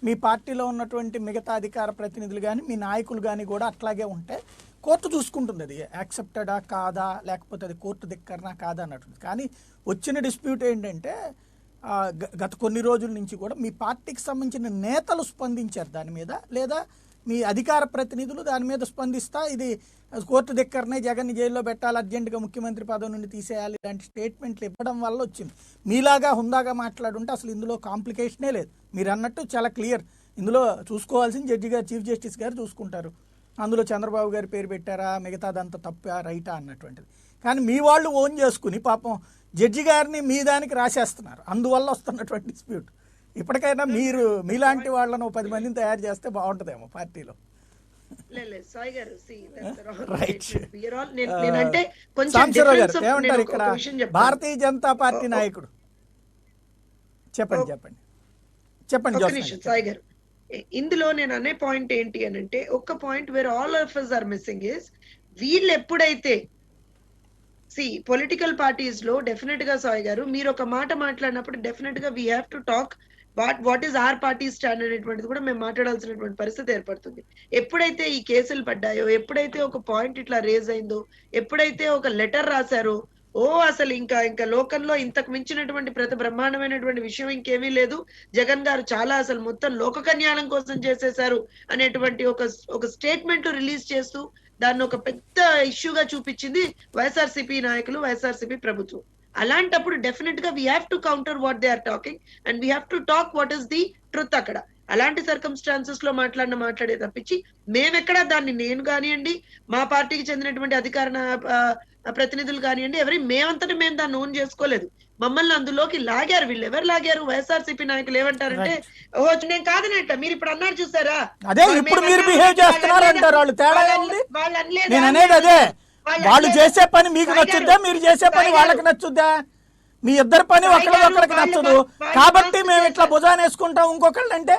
మీ పార్టీలో ఉన్నటువంటి మిగతా అధికార ప్రతినిధులు కానీ మీ నాయకులు కానీ కూడా అట్లాగే ఉంటే కోర్టు చూసుకుంటుంది అది యాక్సెప్టెడా కాదా, లేకపోతే అది కోర్టు ధిక్కరనా కాదా అన్నట్టుంది. కానీ వచ్చిన డిస్ప్యూట్ ఏంటంటే గత కొన్ని రోజుల నుంచి కూడా మీ పార్టీకి సంబంధించిన నేతలు స్పందించారు దాని మీద, లేదా మీ అధికార ప్రతినిధులు దాని మీద స్పందిస్తా ఇది కోర్టు ధిక్కరనే, జగన్ని జైల్లో పెట్టాలి, అర్జెంటుగా ముఖ్యమంత్రి పదవి నుండి తీసేయాలి ఇలాంటి స్టేట్మెంట్లు ఇవ్వడం వల్ల వచ్చింది. మీలాగా హుందాగా మాట్లాడుంటే అసలు ఇందులో కాంప్లికేషనే లేదు. మీరు అన్నట్టు చాలా క్లియర్. ఇందులో చూసుకోవాల్సింది జడ్జి గారు, చీఫ్ జస్టిస్ గారు చూసుకుంటారు. అందులో చంద్రబాబు గారి పేరు పెట్టారా, మిగతాదంతా తప్పా రైటా అన్నటువంటిది. కానీ మీ వాళ్ళు ఓన్ చేసుకుని పాపం జడ్జి గారిని మీ దానికి రాసేస్తున్నారు. అందువల్ల వస్తున్నటువంటి డిస్ప్యూట్. ఇప్పటికైనా మీరు మీలాంటి వాళ్ళను 10 మందిని తయారు చేస్తే బాగుంటుందేమో పార్టీలో. ఏమంటారు ఇక్కడ భారతీయ జనతా పార్టీ నాయకుడు? చెప్పండి సాయి గారు. ఇందులో నేను అనే పాయింట్ ఏంటి అని అంటే, ఒక్క point where all of us are missing is, వీళ్ళు ఎప్పుడైతే పొలిటికల్ పార్టీస్ లో డెఫినెట్ గా సాయి గారు మీరు ఒక మాట మాట్లాడినప్పుడు డెఫినెట్ గా we have to talk what is our party stand అనేటువంటిది కూడా మేము మాట్లాడాల్సినటువంటి పరిస్థితి ఏర్పడుతుంది. ఎప్పుడైతే ఈ కేసులు పడ్డాయో, ఎప్పుడైతే ఒక పాయింట్ ఇట్లా రేజ్ అయిందో, ఎప్పుడైతే ఒక లెటర్ రాశారో, అసలు ఇంకా లోకంలో ఇంతకు మించినటువంటి బ్రహ్మాండమైనటువంటి విషయం ఇంకేమీ లేదు, జగన్ గారు చాలా అసలు మొత్తం లోక కళ్యాణం కోసం చేసేశారు అనేటువంటి ఒక స్టేట్మెంట్ రిలీజ్ చేస్తూ దాన్ని ఒక పెద్ద ఇష్యూగా చూపించింది వైఎస్ఆర్సీపీ నాయకులు, వైఎస్ఆర్సీపీ ప్రభుత్వం. అలాంటప్పుడు డెఫినెట్ గా we have to counter what they are talking and we have to talk what is the truth. అక్కడ అలాంటి సర్కమ్స్టాన్సెస్ లో మాట్లాడే తప్పించి మేమెక్కడా దాన్ని, నేను కానివ్వండి, మా పార్టీకి చెందినటువంటి అధికార ప్రతినిధులు కానివ్వండి, మేమంతటా మేము దాన్ని ఓన్ చేసుకోలేదు. మమ్మల్ని అందులోకి లాగారు. వీళ్ళు ఎవరు లాగారు? వైఎస్ఆర్సీపీ నాయకులు ఏమంటారంటే, ఓహో నేను కాదనట్ట, మీరు ఇప్పుడు అన్నారు చూసారా, అదే ఇప్పుడు మీరు బిహేవ్ చేస్తున్నారు అంటారు. వాళ్ళు తేడా ఉంది. నేను అనేది అదే, వాళ్ళు చేసే పని మీకు నచ్చుద్దా, మీరు చేసే పని వాళ్ళకి నచ్చుద్దా? మీ ఇద్దరు పని ఒకరికి నచ్చదు కాబట్టి మేము ఇట్లా భుజాన్ని వేసుకుంటాం ఇంకొకళ్ళు అంటే.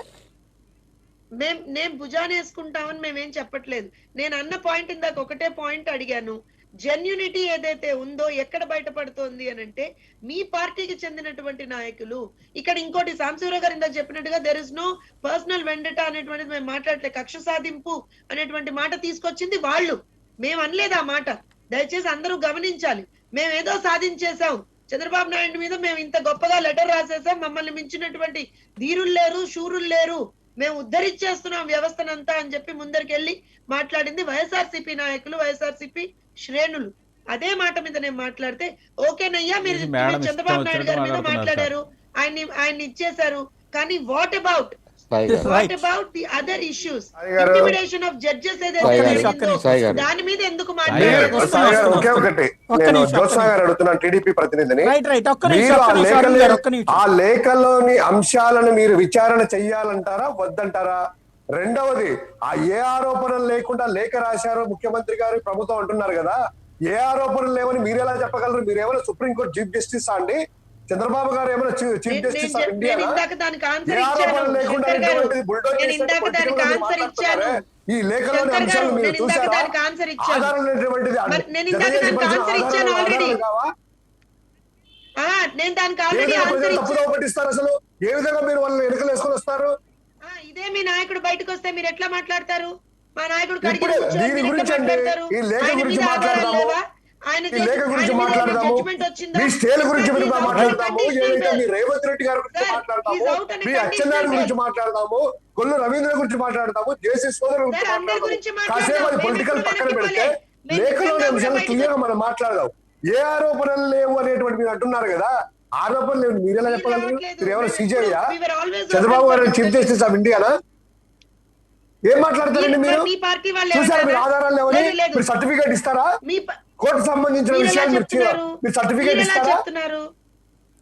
నేను భుజాన్ని వేసుకుంటామని మేమేం చెప్పట్లేదు. నేను అన్న పాయింట్ ఇందాక ఒకటే పాయింట్ అడిగాను. జెన్యూనిటీ ఏదైతే ఉందో ఎక్కడ బయటపడుతోంది అని అంటే, మీ పార్టీకి చెందినటువంటి నాయకులు ఇక్కడ ఇంకోటి సాంబశివరావు గారు ఇందాక చెప్పినట్టుగా దెర్ ఇస్ నో పర్సనల్ వెండటా అనేటువంటిది మేము మాట్లాడలేదు. కక్ష సాధింపు అనేటువంటి మాట తీసుకొచ్చింది వాళ్ళు, మేము అనలేదు ఆ మాట. దయచేసి అందరూ గమనించాలి. మేమేదో సాధించేసాం, చంద్రబాబు నాయుడు మీద మేము ఇంత గొప్పగా లెటర్ రాసేసాం, మమ్మల్ని మించినటువంటి ధీరులు లేరు, శూరులు లేరు, మేము ఉద్ధరించేస్తున్నాం వ్యవస్థనంతా అని చెప్పి ముందరికెళ్ళి మాట్లాడింది వైఎస్ఆర్సీపీ నాయకులు, వైఎస్ఆర్సీపీ శ్రేణులు. అదే మాట మీద నేను మాట్లాడితే ఓకేనయ్యా, మీరు చంద్రబాబు నాయుడు గారి మీద మాట్లాడారు, ఆయన్ని ఇచ్చేశారు, కానీ what about the other issues, intimidation of judges ఏదైతే దాని మీద ఎందుకు మాట్లాడారు? టీడీపీ ప్రతినిధిని, ఆ లేఖలోని అంశాలను మీరు విచారణ చెయ్యాలంటారా వద్దంటారా? రెండవది, ఏ ఆరోపణలు లేకుండా లేఖ రాశారో ముఖ్యమంత్రి గారు, ప్రభుత్వం అంటున్నారు కదా, ఏ ఆరోపణలు లేవని మీరు ఎలా చెప్పగలరు? మీరు ఏమైనా సుప్రీంకోర్టు చీఫ్ జస్టిస్ అండి? చంద్రబాబు గారు ఏమైనా చీఫ్ జస్టిస్ ఆఫ్ ఇండియా? ఈ లేఖలోని అంశాలు మీరు చూసారా? ఆధారం లేనటువంటిది తప్పుదో పట్టిస్తారు. అసలు ఏ విధంగా మీరు వాళ్ళని ఎన్నికలు వేసుకొని వస్తారు? ఇదే మీ నాయకుడు బయటకు వస్తే మీరు ఎట్లా మాట్లాడతారు? మా నాయకుడు దీని గురించి అండి, ఈ లేఖ గురించి మాట్లాడదాము, ఈ లేఖ గురించి మాట్లాడదాము, మీ స్టేల్ గురించి మాట్లాడదాము, ఏదైతే మీ రేవంత్ రెడ్డి గారి గురించి మాట్లాడదాము, మీ అచ్చెన్నాయుడు గురించి మాట్లాడదాము, కొల్లు రవీంద్ర గురించి మాట్లాడదాము, జేసీ సోదరు గురించి మాట్లాడదాము. కాసేపు అది పొలిటికల్ పక్కన పెడితే లేఖలోని అంశాలు క్లియర్ గా మనం మాట్లాడదాం. ఏ ఆరోపణలు లేవు అనేటువంటి మీరు అంటున్నారు కదా, ఆరోపణలు లేవు మీరు ఎలా చెప్పగలరు? మీరు ఎవరు సీజేయా? చంద్రబాబు గారు చీఫ్ జస్టిస్ ఆఫ్ ఇండియానా? ఏం మాట్లాడతారండి మీరు? చూసారా మీరు ఆధారాలు లేవని? మీరు సర్టిఫికేట్ ఇస్తారా? కోర్టు సంబంధించిన విషయాలు మీరు సర్టిఫికేట్ ఇస్తారా?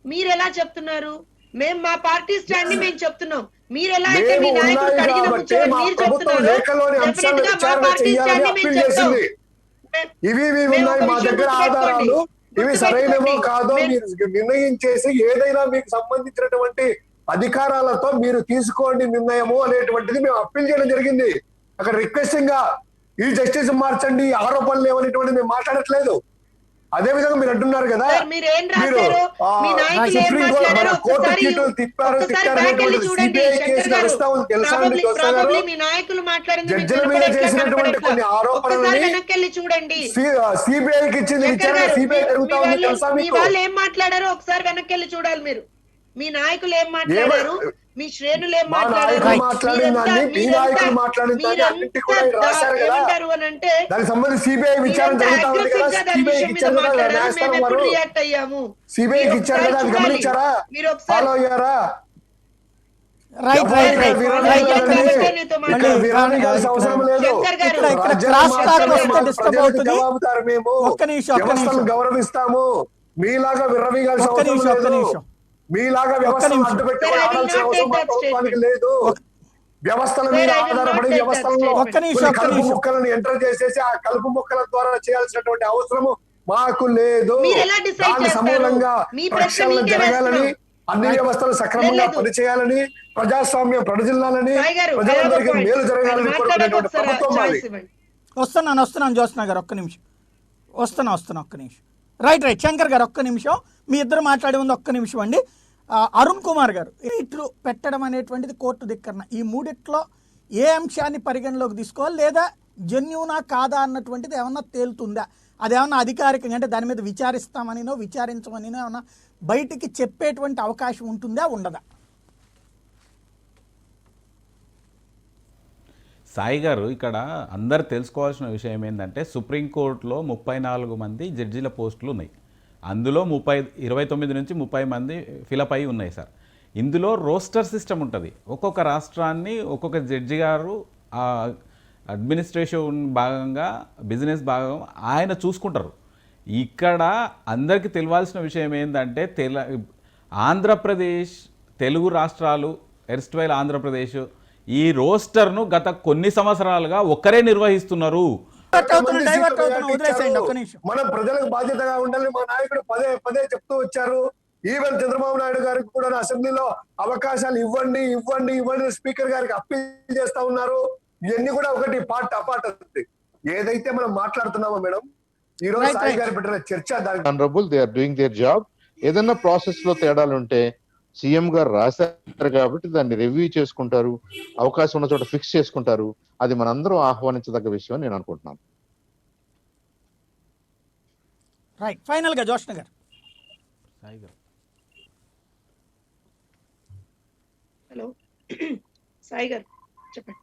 మీరు ఎలా చెప్తున్నారు? మేము మా పార్టీ స్టాండ్ ని మేము చెప్తున్నాం. మీరు ఎలా అయితే మీ నాయకుడు కడిగిన కూర్చోని మీరు చెప్తున్నారు, డెఫినెట్ గా మా పార్టీ స్టాండ్ ని మేము చెప్తాం. ఇవి ఉన్నాయి మా దగ్గర ఆధారాలు, ఇవి సరైనవో కాదో మీరు నిర్ణయించేసి ఏదైనా మీకు సంబంధించినటువంటి అధికారాలతో మీరు తీసుకోండి నిర్ణయము అనేటువంటిది మేము అప్పీల్ చేయడం జరిగింది. అక్కడ రిక్వెస్టింగ్ గా ఈ జస్టిస్ మార్చండి, ఆరోపణలు లేవనేటువంటి మేము మాట్లాడట్లేదు. అదే విధంగా మీరు అంటున్నారు కదా, సార్ మీరు ఏం మీరు రాశారు, మీ నాయకులు ఏం సుప్రీం కోర్టు మాట్లాడారో మన కోర్టు ఒక్కసారి చీట్లు తిప్పారు ఒక్కసారి బ్యాక్ వెళ్ళి చూడండి సిబిఐ కేసు శంకర్ గారు. నడుస్తా ఉంది తెలుసా అండి జోత్స్న గారు? ప్రాబబ్లీ మీ నాయకులు మాట్లాడింది మీకు జడ్జిల మీద వినపడట్లా, చేసినటువంటి కనపడట్లా. కొన్ని ఒక్కసారి ఆరోపణలని వెనక్కి వెళ్ళి చూడండి సిబిఐకి ఇచ్చింది శంకర్ విచారణ గారు. సిబిఐ జరుగుతా ఉంది తెలుసా మీ మీకు? వాళ్ళు ఏం మాట్లాడారో ఒకసారి వెనక్కి వెళ్ళి చూడాలి మీరు. మీ నాయకులు ఏం మాట్లాడారు, మీ శ్రేణులు ఏం మా మాట్లాడారు, నాయకులు మాట్లాడిన దాన్ని మీ నాయకులు మాట్లాడిన దాన్ని అన్నింటి కూడా రాశారు కదా, ఏమంటారు అని అంటే దానికి సంబంధించి సిబిఐ విచారణ జరుగుతా ఉంది కదా, సిబిఐకి ఇచ్చారు కదా న్యాయస్థానం వారు, రియాక్ట్ అయ్యాము. సిబిఐకి ఇచ్చారు కదా, అది గమనించారా, మీరు ఒకసారి ఫాలో అయ్యారా? రైట్ రైట్ రైట్ రైట్ అవసరం లేదు, ఇక్కడ క్రాస్ టాక్ వస్తే డిస్టర్బ్ అవుతుంది. జవాబుదారు మేము, ఒక్క నిమిషం వ్యవస్థను గౌరవిస్తాము, మీలాగా విర్రవీగాల్సిన ఒక్క అవసరం నిమిషం లేదు, మీలాగా వ్యవస్థను అడ్డుపెట్టుకుని ఆడాల్సిన అవసరం మా ప్రభుత్వానికి లేదు. వ్యవస్థల మీద ఆధారపడి వ్యవస్థలలో కలుపు ముక్కలను ఎంటర్ చేసేసి ఆ కలుపు ముక్కల ద్వారా చేయాల్సినటువంటి అవసరము మాకు లేదు. దాని సమూలంగా ప్రక్షాళన జరగాలని, అన్ని వ్యవస్థలు సక్రమంగా పనిచేయాలని, ప్రజాస్వామ్యం ప్రజల్లాలని, ప్రజలందరికీ మేలు జరగాలని కోరుకునేటువంటి ప్రభుత్వం మాది. వస్తున్నాను జ్యోత్స్న గారు, ఒక్క నిమిషం వస్తున్నా ఒక్క నిమిషం. రైట్ శంకర్ గారు ఒక్క నిమిషం, మీ ఇద్దరు మాట్లాడే ముందు ఒక్క నిమిషం అండి. అరుణ్ కుమార్ గారు, ఇట్లు పెట్టడం అనేటువంటిది కోర్టు ధిక్కరణ, ఈ మూడిట్లో ఏ అంశాన్ని పరిగణలోకి తీసుకోవాలి, లేదా జెన్యూనా కాదా అన్నటువంటిది ఏమన్నా తేలుతుందా? అదేమన్నా అధికారికంగా అంటే దాని మీద విచారిస్తామనినో విచారించమనినో ఏమన్నా బయటికి చెప్పేటువంటి అవకాశం ఉంటుందా ఉండదా? సాయి గారు, ఇక్కడ అందరు తెలుసుకోవాల్సిన విషయం ఏంటంటే సుప్రీంకోర్టులో 34 మంది జడ్జీల పోస్టులు ఉన్నాయి. అందులో 29 నుంచి 30 మంది ఫిలప్ అయి ఉన్నాయి సార్. ఇందులో రోస్టర్ సిస్టమ్ ఉంటుంది. ఒక్కొక్క రాష్ట్రాన్ని ఒక్కొక్క జడ్జి గారు అడ్మినిస్ట్రేషన్ భాగంగా బిజినెస్ భాగం ఆయన చూసుకుంటారు. ఇక్కడ అందరికీ తెలియాల్సిన విషయం ఏంటంటే ఆంధ్రప్రదేశ్, తెలుగు రాష్ట్రాలు, ఎర్స్ట్వైల్ ఆంధ్రప్రదేశ్ ఈ రోస్టర్ను గత కొన్ని సంవత్సరాలుగా ఒక్కరే నిర్వహిస్తున్నారు. మనం ప్రజలకు బాధ్యతగా ఉండాలని మా నాయకుడు పదే చెప్తూ వచ్చారు. ఈవెన్ చంద్రబాబు నాయుడు గారికి కూడా అసెంబ్లీలో అవకాశాలు ఇవ్వండి స్పీకర్ గారికి అప్పీల్ చేస్తా ఉన్నారు. ఇవన్నీ కూడా ఒకటి పార్ట్ అపార్ట్ అవుతుంది. ఏదైతే మనం మాట్లాడుతున్నామో మేడం, ఈ రోజు సాయి గారు పెట్టిన చర్చ they are doing their job. ఏదైనా ప్రాసెస్ లో తేడాలుంటే సీఎం గారు రాశారు కాబట్టి దాన్ని రివ్యూ చేసుకుంటారు, అవకాశం ఉన్న చోట ఫిక్స్ చేసుకుంటారు. అది మనందరం ఆహ్వానించదగ్గ విషయం అని నేను అనుకుంటున్నాను. రైట్, ఫైనల్ గా జోష్ణ గారు. హలో సాయి గారు చెప్పండి.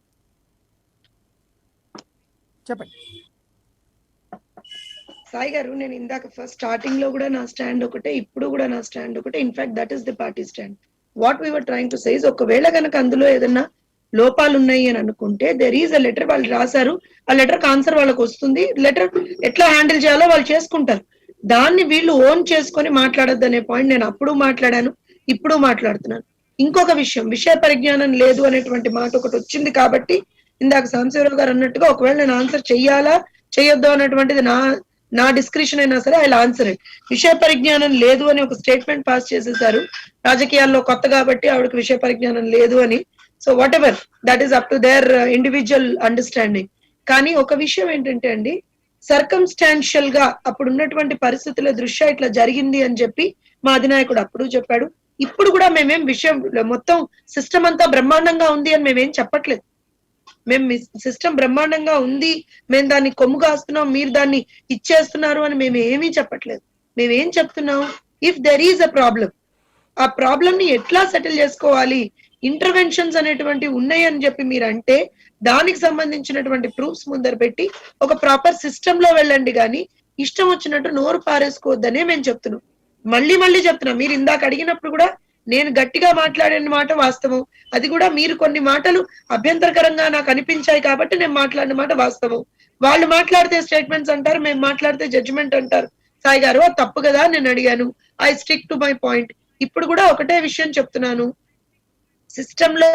సాయి గారు, నేను ఇందాక ఫస్ట్ స్టార్టింగ్ లో కూడా నా స్టాండ్ ఒకటే, ఇప్పుడు కూడా నా స్టాండ్ ఒకటే. In fact that is the party stand. What we were trying to say is, ఒకవేళ కనుక అందులో ఏదన్నా లోపాలు ఉన్నాయి అని అనుకుంటే దెర్ ఈజ్ అ లెటర్, వాళ్ళు రాశారు, ఆ లెటర్ ఆన్సర్ వాళ్ళకి వస్తుంది, లెటర్ ఎట్లా హ్యాండిల్ చేయాలో వాళ్ళు చేసుకుంటారు. దాన్ని వీళ్ళు ఓన్ చేసుకొని మాట్లాడొద్దు అనే పాయింట్ నేను అప్పుడు మాట్లాడాను, ఇప్పుడు మాట్లాడుతున్నాను. ఇంకొక విషయ పరిజ్ఞానం లేదు అనేటువంటి మాట ఒకటి వచ్చింది కాబట్టి ఇందాక సాంబశివరావు గారు అన్నట్టుగా ఒకవేళ నేను ఆన్సర్ చెయ్యాలా చెయ్యొద్దు అనేటువంటిది నా డిస్క్రిప్షన్ అయినా సరే ఐ ఆన్సర్ ఇట్. విషయ పరిజ్ఞానం లేదు అని ఒక స్టేట్మెంట్ పాస్ చేసేసారు, రాజకీయాల్లో కొత్త కాబట్టి ఆవిడకి విషయ పరిజ్ఞానం లేదు అని. So what ever, that is up to their individual understanding. కానీ ఒక విషయం ఏంటంటే అండి, సర్కమ్స్టాన్షియల్ గా అప్పుడు ఉన్నటువంటి పరిస్థితుల దృష్ట్యా ఇట్లా జరిగింది అని చెప్పి మా అధినాయకుడు అప్పుడు చెప్పాడు. ఇప్పుడు కూడా మేమేం విషయం మొత్తం సిస్టమ్ అంతా బ్రహ్మాండంగా ఉంది అని మేమేం చెప్పట్లేదు. మేము సిస్టమ్ బ్రహ్మాండంగా ఉంది, మేము దాన్ని కొమ్ము కాస్తున్నాం, మీరు దాన్ని ఇచ్చేస్తున్నారు అని మేము ఏమీ చెప్పట్లేదు. మేమేం చెప్తున్నాం, if there is a problem, ఆ ప్రాబ్లం ని ఎట్లా సెటిల్ చేసుకోవాలి, ఇంటర్వెన్షన్స్ అనేటువంటి ఉన్నాయి అని చెప్పి మీరు అంటే దానికి సంబంధించినటువంటి ప్రూఫ్స్ ముందర పెట్టి ఒక ప్రాపర్ సిస్టమ్ లో వెళ్ళండి, కానీ ఇష్టం వచ్చినట్టు నోరు పారేసుకోవద్దనే మేము చెప్తున్నాం. మళ్ళీ చెప్తున్నాం. మీరు ఇందాక అడిగినప్పుడు కూడా నేను గట్టిగా మాట్లాడిన మాట వాస్తవం, అది కూడా మీరు కొన్ని మాటలు అభ్యంతరకరంగా నాకు అనిపించాయి కాబట్టి నేను మాట్లాడిన మాట వాస్తవం. వాళ్ళు మాట్లాడితే స్టేట్మెంట్స్ అంటారు, మేము మాట్లాడితే జడ్జిమెంట్ అంటారు. సాయి గారు తప్పు కదా, నేను అడిగాను, I stick to my point. ఇప్పుడు కూడా ఒకటే విషయం చెప్తున్నాను, సిస్టమ్ లో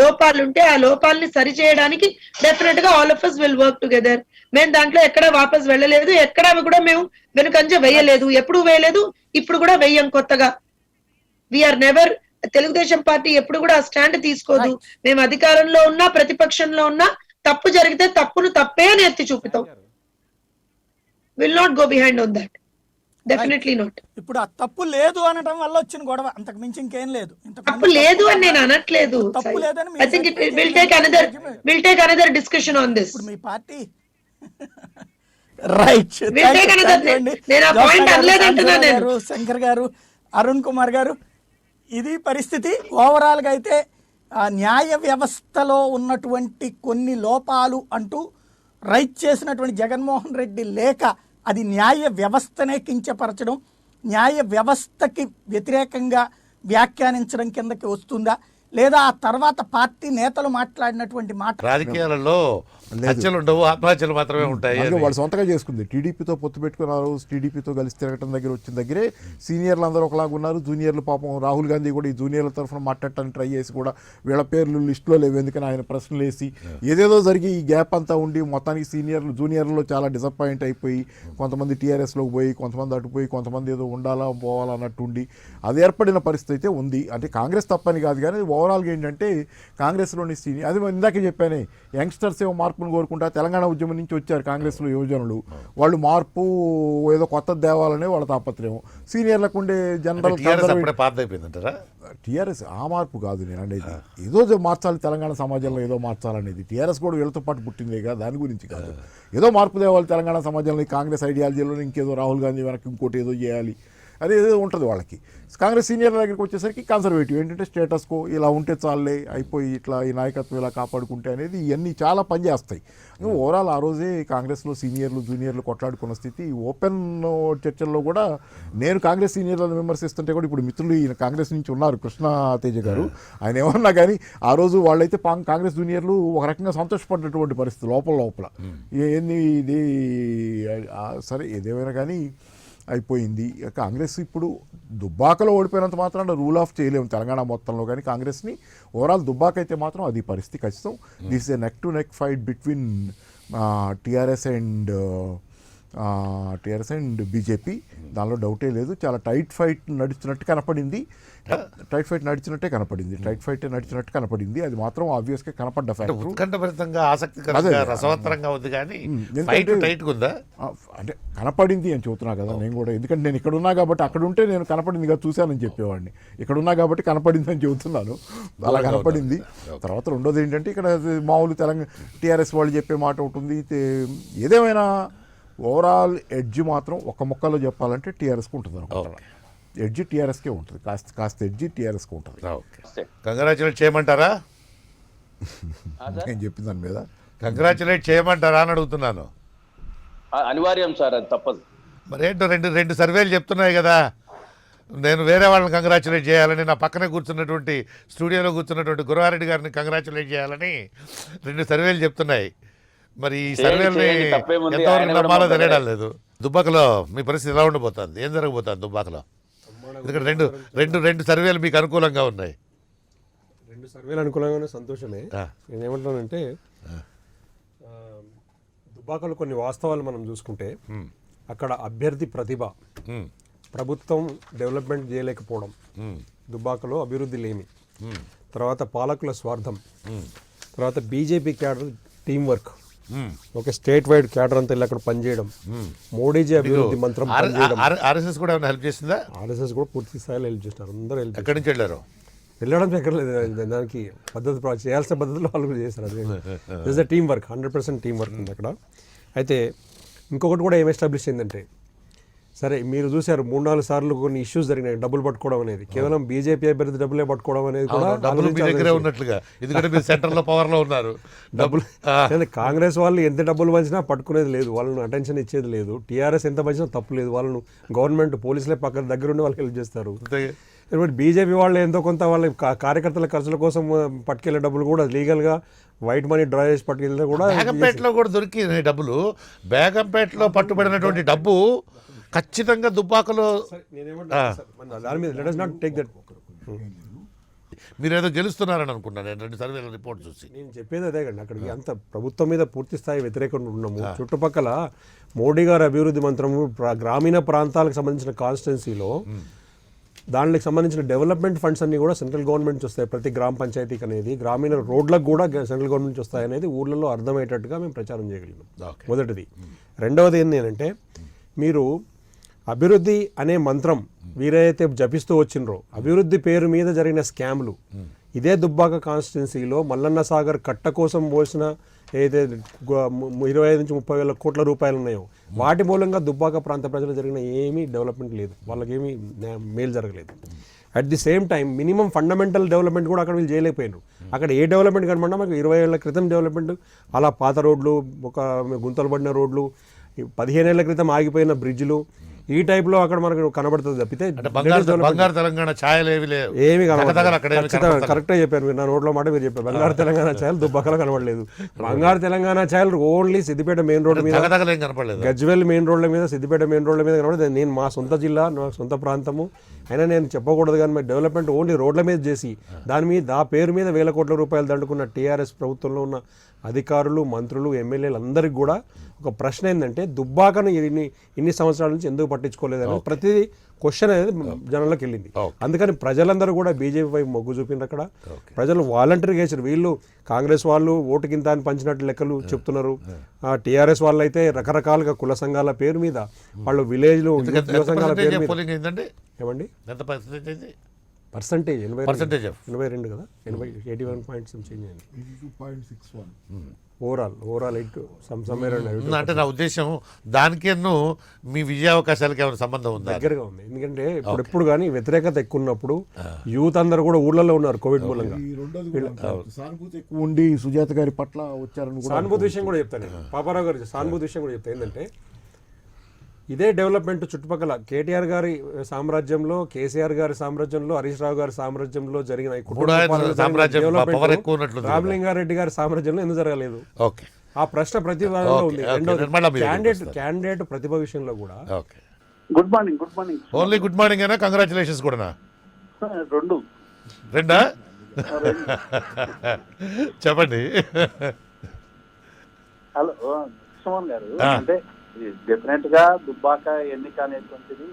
లోపాలుంటే ఆ లోపాలని సరి చేయడానికి డెఫినెట్ గా all of us will work together. మేము దాంట్లో ఎక్కడ వాపస్ వెళ్ళలేదు, ఎక్కడ కూడా మేము వెనుకంజ వేయలేదు, ఎప్పుడు వేయలేదు, ఇప్పుడు కూడా వెయ్యం కొత్తగా. వీఆర్ నెవర్, తెలుగుదేశం పార్టీ ఎప్పుడు కూడా ఆ స్టాండ్ తీసుకోదు. మేము అధికారంలో ఉన్నా ప్రతిపక్షంలో ఉన్నా తప్పు జరిగితే తప్పును తప్పే అని ఎత్తి చూపుతాం. Will not go behind on that. Definitely not. ఇప్పుడు ఆ తప్పు లేదు అనడం వల్ల వచ్చిన గొడవ, అంతకు మించి ఇంకేం లేదు. తప్పు లేదు అని నేను అనట్లేదు. తప్పు లేదని I think will take another discussion on this. ఇప్పుడు మీ పార్టీ రైట్. నేను ఆ పాయింట్ అనలేదంటున్నాను నేను. శంకర్ గారు, అరుణ్ కుమార్ గారు, ఇది పరిస్థితి. ఓవరాల్ గా అయితే న్యాయ వ్యవస్థలో ఉన్నటువంటి కొన్ని లోపాలు అంటూ రైట్ చేసినటువంటి జగన్మోహన్ రెడ్డి లేఖ అది న్యాయ వ్యవస్థనే కించపరచడం, న్యాయ వ్యవస్థకి వ్యతిరేకంగా వ్యాఖ్యానించడం కిందకి వస్తుందా, లేదా ఆ తర్వాత పార్టీ నేతలు మాట్లాడినటువంటి మాట రాజకీయాలలో హత్యలు ఉండవు, ఆత్మహత్యలు మాత్రమే ఉంటాయి. వాళ్ళు సొంతగా చేసుకుంది. టీడీపీతో పొత్తు పెట్టుకున్నారు, టీడీపీతో కలిసి తిరగటం దగ్గర వచ్చిన దగ్గరే సీనియర్లు అందరూ ఒకలాగా ఉన్నారు. జూనియర్లు పాపం రాహుల్ గాంధీ కూడా ఈ జూనియర్ల తరఫున మాట్లాడటానికి ట్రై చేసి కూడా వీళ్ళ పేర్లు లిస్టులో లేవు, ఎందుకని ఆయన ప్రశ్నలు వేసి ఏదేదో జరిగి ఈ గ్యాప్ అంతా ఉండి మొత్తానికి సీనియర్లు జూనియర్లలో చాలా డిసప్పాయింట్ అయిపోయి కొంతమంది టీఆర్ఎస్లోకి పోయి, కొంతమంది అటుపోయి, కొంతమంది ఏదో ఉండాలా పోవాలా అన్నట్టు ఉండి అది ఏర్పడిన పరిస్థితి అయితే ఉంది. అంటే కాంగ్రెస్ తప్పని కాదు, కానీ ఓవరాల్గా ఏంటంటే కాంగ్రెస్లోని సీనియర్, అది ఇందాకే చెప్పానే, యంగ్స్టర్స్ ఏమో మార్పును కోరుకుంటా తెలంగాణ ఉద్యమం నుంచి వచ్చారు కాంగ్రెస్లో యువజనులు, వాళ్ళు మార్పు ఏదో కొత్త దేవాలనే వాళ్ళ తాపత్రయం. సీనియర్లకు ఉండే జనరల్ టీఆర్ఎస్ ఆ మార్పు కాదు నేను అనేది, ఏదో మార్చాలి తెలంగాణ సమాజంలో, ఏదో మార్చాలనేది. టీఆర్ఎస్ కూడా వీళ్ళతో పాటు పుట్టిందేగా, దాని గురించి కాదు. ఏదో మార్పు తేవాలి తెలంగాణ సమాజంలో, కాంగ్రెస్ ఐడియాలజీలో ఇంకేదో రాహుల్ గాంధీ వెనక్కి ఇంకోటి ఏదో చేయాలి, అదే ఏదో ఉంటుంది వాళ్ళకి. కాంగ్రెస్ సీనియర్ల దగ్గరికి వచ్చేసరికి కన్సర్వేటివ్ ఏంటంటే స్టేటస్ కో ఇలా ఉంటే చాలే, అయిపోయి ఇట్లా ఈ నాయకత్వం ఇలా కాపాడుకుంటే అనేది ఇవన్నీ చాలా పనిచేస్తాయి. ఓవరాల్ ఆ రోజే కాంగ్రెస్లో సీనియర్లు జూనియర్లు కొట్లాడుకున్న స్థితి. ఓపెన్ చర్చల్లో కూడా నేను కాంగ్రెస్ సీనియర్లను విమర్శిస్తుంటే కూడా ఇప్పుడు మిత్రులు ఈయన కాంగ్రెస్ నుంచి ఉన్నారు, కృష్ణా తేజ గారు, ఆయన ఏమన్నా కానీ ఆ రోజు వాళ్ళైతే కాంగ్రెస్ జూనియర్లు ఒక రకంగా సంతోషపడినటువంటి పరిస్థితి లోపల ఏంది ఇది సరే ఏదేమైనా కానీ అయిపోయింది. కాంగ్రెస్ ఇప్పుడు దుబ్బాకలో ఓడిపోయినంత మాత్రం రూల్ ఆఫ్ చేయలేము తెలంగాణ మొత్తంలో, కానీ కాంగ్రెస్ని ఓవరాల్ దుబ్బాక అయితే మాత్రం అది పరిస్థితి ఖచ్చితం. This is a neck to neck fight between TRS and BJP, దానిలో డౌటే లేదు. చాలా టైట్ ఫైట్ నడుస్తున్నట్టు కనపడింది, టైట్ ఫైట్ నడిచినట్టే కనపడింది. అది మాత్రం ఆబ్వియస్గా కనపడ్డ ఫ్యాక్టర్. ఉత్కంఠభరితంగా ఆసక్తికరంగా రసవత్తరంగా ఉంది, కానీ ఫైట్ టైట్గా ఉందా అంటే కనపడింది అని చెబుతున్నా కదా నేను కూడా, ఎందుకంటే నేను ఇక్కడ ఉన్నా కాబట్టి, అక్కడ ఉంటే నేను కనపడింది కదా చూశానని చెప్పేవాడిని, ఇక్కడ ఉన్నా కాబట్టి కనపడింది అని చెబుతున్నాను. అలా కనపడింది. తర్వాత రెండోది ఏంటంటే ఇక్కడ మామూలు తెలంగాణ టీఆర్ఎస్ వాళ్ళు చెప్పే మాట ఉంటుంది. ఏదేమైనా ఓవరాల్ ఎడ్జ్ మాత్రం ఒక ముక్కలో చెప్పాలంటే టీఆర్ఎస్కి ఉంటుంది అనుకుంటున్నాను. ఎడ్జి టీఆర్ఎస్కే ఉంటుంది, కాస్త ఎడ్జి టీఆర్ఎస్కి ఉంటుంది. కంగ్రాచులేట్ చేయమంటారా? నేను చెప్పిన దాని మీద కంగ్రాచులేట్ చేయమంటారా అని అడుగుతున్నాను. అనివార్యం సార్, అది తప్పదు. మరేంటో రెండు సర్వేలు చెప్తున్నాయి కదా, నేను వేరే వాళ్ళని కంగ్రాచులేట్ చేయాలని, నా పక్కనే కూర్చున్నటువంటి స్టూడియోలో కూర్చున్నటువంటి గురవారెడ్డి గారిని కంగ్రాచులేట్ చేయాలని 2 సర్వేలు చెప్తున్నాయి. మరి ఈ సర్వేలని ఎంతవరకు నమ్మాలో తెలియడం లేదు. దుబ్బాకలో మీ పరిస్థితి ఎలా ఉండబోతుంది, ఏం జరగబోతుంది దుబ్బాకలో? ఎందుకంటే రెండు సర్వేలు మీకు అనుకూలంగా ఉన్నాయి. 2 సర్వేలు అనుకూలంగానే సంతోషమే. నేనేమంటానంటే దుబ్బాకలో కొన్ని వాస్తవాలు మనం చూసుకుంటే అక్కడ అభ్యర్థి ప్రతిభ, ప్రభుత్వం డెవలప్మెంట్ చేయలేకపోవడం, దుబ్బాకలో అభివృద్ధి లేమి, తర్వాత పాలకుల స్వార్థం, తర్వాత బీజేపీ క్యాడర్ టీం వర్క్, ఒక స్టేట్ వైడ్ క్యాడర్ అంతా వెళ్ళి అక్కడ పనిచేయడం, మోడీజీ అభివృద్ధి మంత్రం ఆర్ఎస్ఎస్ కూడా హెల్ప్ చేసిందా? ఆర్ఎస్ఎస్ కూడా పూర్తి స్థాయిలో హెల్ప్ చేస్తారు. అందరూ హెల్ప్. ఎక్కడి నుంచి వెళ్ళారు? వెళ్ళడం ఎక్కడ లేదు, దానికి పద్ధతి చేయాల్సిన పద్ధతిలో వాళ్ళు కూడా చేస్తారు. అది is a team work, 100% team work ఉంది అక్కడ. అయితే ఇంకొకటి కూడా ఏం ఎస్టాబ్లిష్ అయిందంటే, సరే మీరు చూసారు 3-4 సార్లు కొన్ని ఇష్యూస్ జరిగినాయి, డబ్బులు పట్టుకోవడం అనేది, కేవలం బీజేపీ అభ్యర్థి డబ్బులే పట్టుకోవడం అనేది కూడా ఉన్నట్లుగా, ఎందుకంటే మీరు సెంటర్ లో పవర్ లో ఉన్నారు. డబ్బులు కాంగ్రెస్ వాళ్ళు ఎంత డబ్బులు పంచినా పట్టుకునేది లేదు, వాళ్ళను అటెన్షన్ ఇచ్చేది లేదు. టీఆర్ఎస్ ఎంత పంచినా తప్పు లేదు, వాళ్ళను గవర్నమెంట్ పోలీసులే పక్కన దగ్గర ఉండి వాళ్ళకి హెల్ప్ చేస్తారు. బీజేపీ వాళ్ళు ఎంతో కొంత వాళ్ళ కార్యకర్తల ఖర్చుల కోసం పట్టుకెళ్లే డబ్బులు కూడా లీగల్గా వైట్ మనీ డ్రా చేసి పట్టుకెళ్తే కూడా, బేగంపేటలో కూడా దొరికినాయి డబ్బులు. బేగంపేటలో పట్టుబడినటువంటి డబ్బు ఖచ్చితంగా దుబ్బాకలో మీరేదో గెలుస్తున్నారని అనుకున్నాను నేను 2 సర్వేల రిపోర్ట్ చూసి. నేను చెప్పేది అదే కండి, అక్కడికి అంత ప్రభుత్వం మీద పూర్తి స్థాయి వ్యతిరేకంగా ఉన్నాము. చుట్టుపక్కల మోడీ గారి అభివృద్ధి మంత్రము గ్రామీణ ప్రాంతాలకు సంబంధించిన కాన్స్టిట్యున్సీలో దానికి సంబంధించిన డెవలప్మెంట్ ఫండ్స్ అన్ని కూడా సెంట్రల్ గవర్నమెంట్ వస్తాయి. ప్రతి గ్రామ పంచాయతీకి అనేది, గ్రామీణ రోడ్లకు కూడా సెంట్రల్ గవర్నమెంట్ వస్తాయి అనేది ఊళ్ళలో అర్థమయ్యేటట్టుగా మేము ప్రచారం చేయగలిగినాం. మొదటిది. రెండవది ఏంటి అంటే, మీరు అభివృద్ధి అనే మంత్రం వీరైతే జపిస్తూ వచ్చిండ్రో అభివృద్ధి పేరు మీద జరిగిన స్కామ్లు ఇదే దుబ్బాక కాన్స్టిట్యున్సీలో మల్లన్న సాగర్ కట్ట కోసం పోసిన ఏదైతే 25 నుంచి 30 వేల కోట్ల రూపాయలు ఉన్నాయో వాటి మూలంగా దుబ్బాక ప్రాంత ప్రజలు జరిగిన ఏమీ డెవలప్మెంట్ లేదు, వాళ్ళకేమీ మేలు జరగలేదు. At the same time minimum fundamental development కూడా అక్కడ వీళ్ళు చేయలేకపోయినారు. అక్కడ ఏ డెవలప్మెంట్ కనబడినా మాకు 20 ఏళ్ల క్రితం డెవలప్మెంట్ అలా పాత రోడ్లు, ఒక గుంతలు పడిన రోడ్లు, 15 ఏళ్ల క్రితం ఆగిపోయిన బ్రిడ్జ్లు, ఈ టైప్ లో అక్కడ మనకు కనబడుతుంది తప్పితే బంగారు తెలంగాణ ఛాయలు ఏమి కరెక్ట్గా చెప్పారు మీరు, నా నోట్లో మాట మీరు చెప్పారు. బంగారు తెలంగాణ ఛాయలు దుబ్బాకలో కనబడలేదు. బంగారు తెలంగాణ ఛాయలు ఓన్లీ సిద్దిపేట మెయిన్ రోడ్ మీద, గజ్వేల్ మెయిన్ రోడ్ల మీద, సిద్దిపేట మెయిన్ రోడ్ల మీద కనబడలేదు. నేను మా సొంత జిల్లా, నా సొంత ప్రాంతము అయినా నేను చెప్పకూడదు కానీ మరి డెవలప్మెంట్ ఓన్లీ రోడ్ల మీద చేసి దాని మీద ఆ పేరు మీద వేల కోట్ల రూపాయలు దండుకున్న టీఆర్ఎస్ ప్రభుత్వంలో ఉన్న అధికారులు, మంత్రులు, ఎమ్మెల్యేలు అందరికీ కూడా ఒక ప్రశ్న ఏంటంటే దుబ్బాకను ఇన్ని సంవత్సరాల నుంచి ఎందుకు పట్టించుకోలేదని ప్రతి క్వశ్చన్ అనేది జనంలోకి వెళ్ళింది. అందుకని ప్రజలందరూ కూడా బీజేపీ వైపు మొగ్గు చూపిండ్రు. అక్కడ ప్రజలు వాలంటీర్గా వేసారు. వీళ్ళు కాంగ్రెస్ వాళ్ళు ఓటు కింద అని పంచినట్టు లెక్కలు చెప్తున్నారు. టీఆర్ఎస్ వాళ్ళు అయితే రకరకాలుగా కుల సంఘాల పేరు మీద, వాళ్ళు విలేజ్లు సంఘాల పేరు మీద ఏమండి పర్సంటేజ్ 82 కదా, 81 పాయింట్స్ చేంజ్ అయింది ఓవరాల్ అంటే నా ఉద్దేశం దానికి మీ విజయావకాశాలకి ఏమైనా సంబంధం ఉందా? దగ్గరగా ఉంది. ఎందుకంటే ఇప్పుడు కానీ వ్యతిరేకత ఎక్కువ ఉన్నప్పుడు యూత్ అందరూ కూడా ఊళ్ళలో ఉన్నారు కోవిడ్ మూలంగా. సానుభూతి ఎక్కువ ఉండి సుజాత గారి పట్ల వచ్చారని సానుభూతి విషయం కూడా చెప్తాను. పాపారావు గారి సానుభూతి విషయం కూడా చెప్తాను. ఏంటంటే ఇదే డెవలప్మెంట్ చుట్టుపక్కల కేటీఆర్ గారి సామ్రాజ్యంలో, కేసీఆర్ గారి సామ్రాజ్యంలో, హరీష్ రావు గారి సామ్రాజ్యంలో జరిగిన రామలింగారెడ్డి గారి సామ్రాజ్యంలో ఎందుకు జరగలేదు? ఆ ప్రశ్న ప్రతి ఉంది. క్యాండిడేట్ ప్రతిభ విషయంలో కూడా. Good morning only good morning అయినా కంగ్రాచులేషన్స్ కూడా రెండా చెప్పండి. హలో సుమన్ గారు, అంటే డెఫినెట్ గా దుబ్బాక ఎన్నిక అనేటువంటిది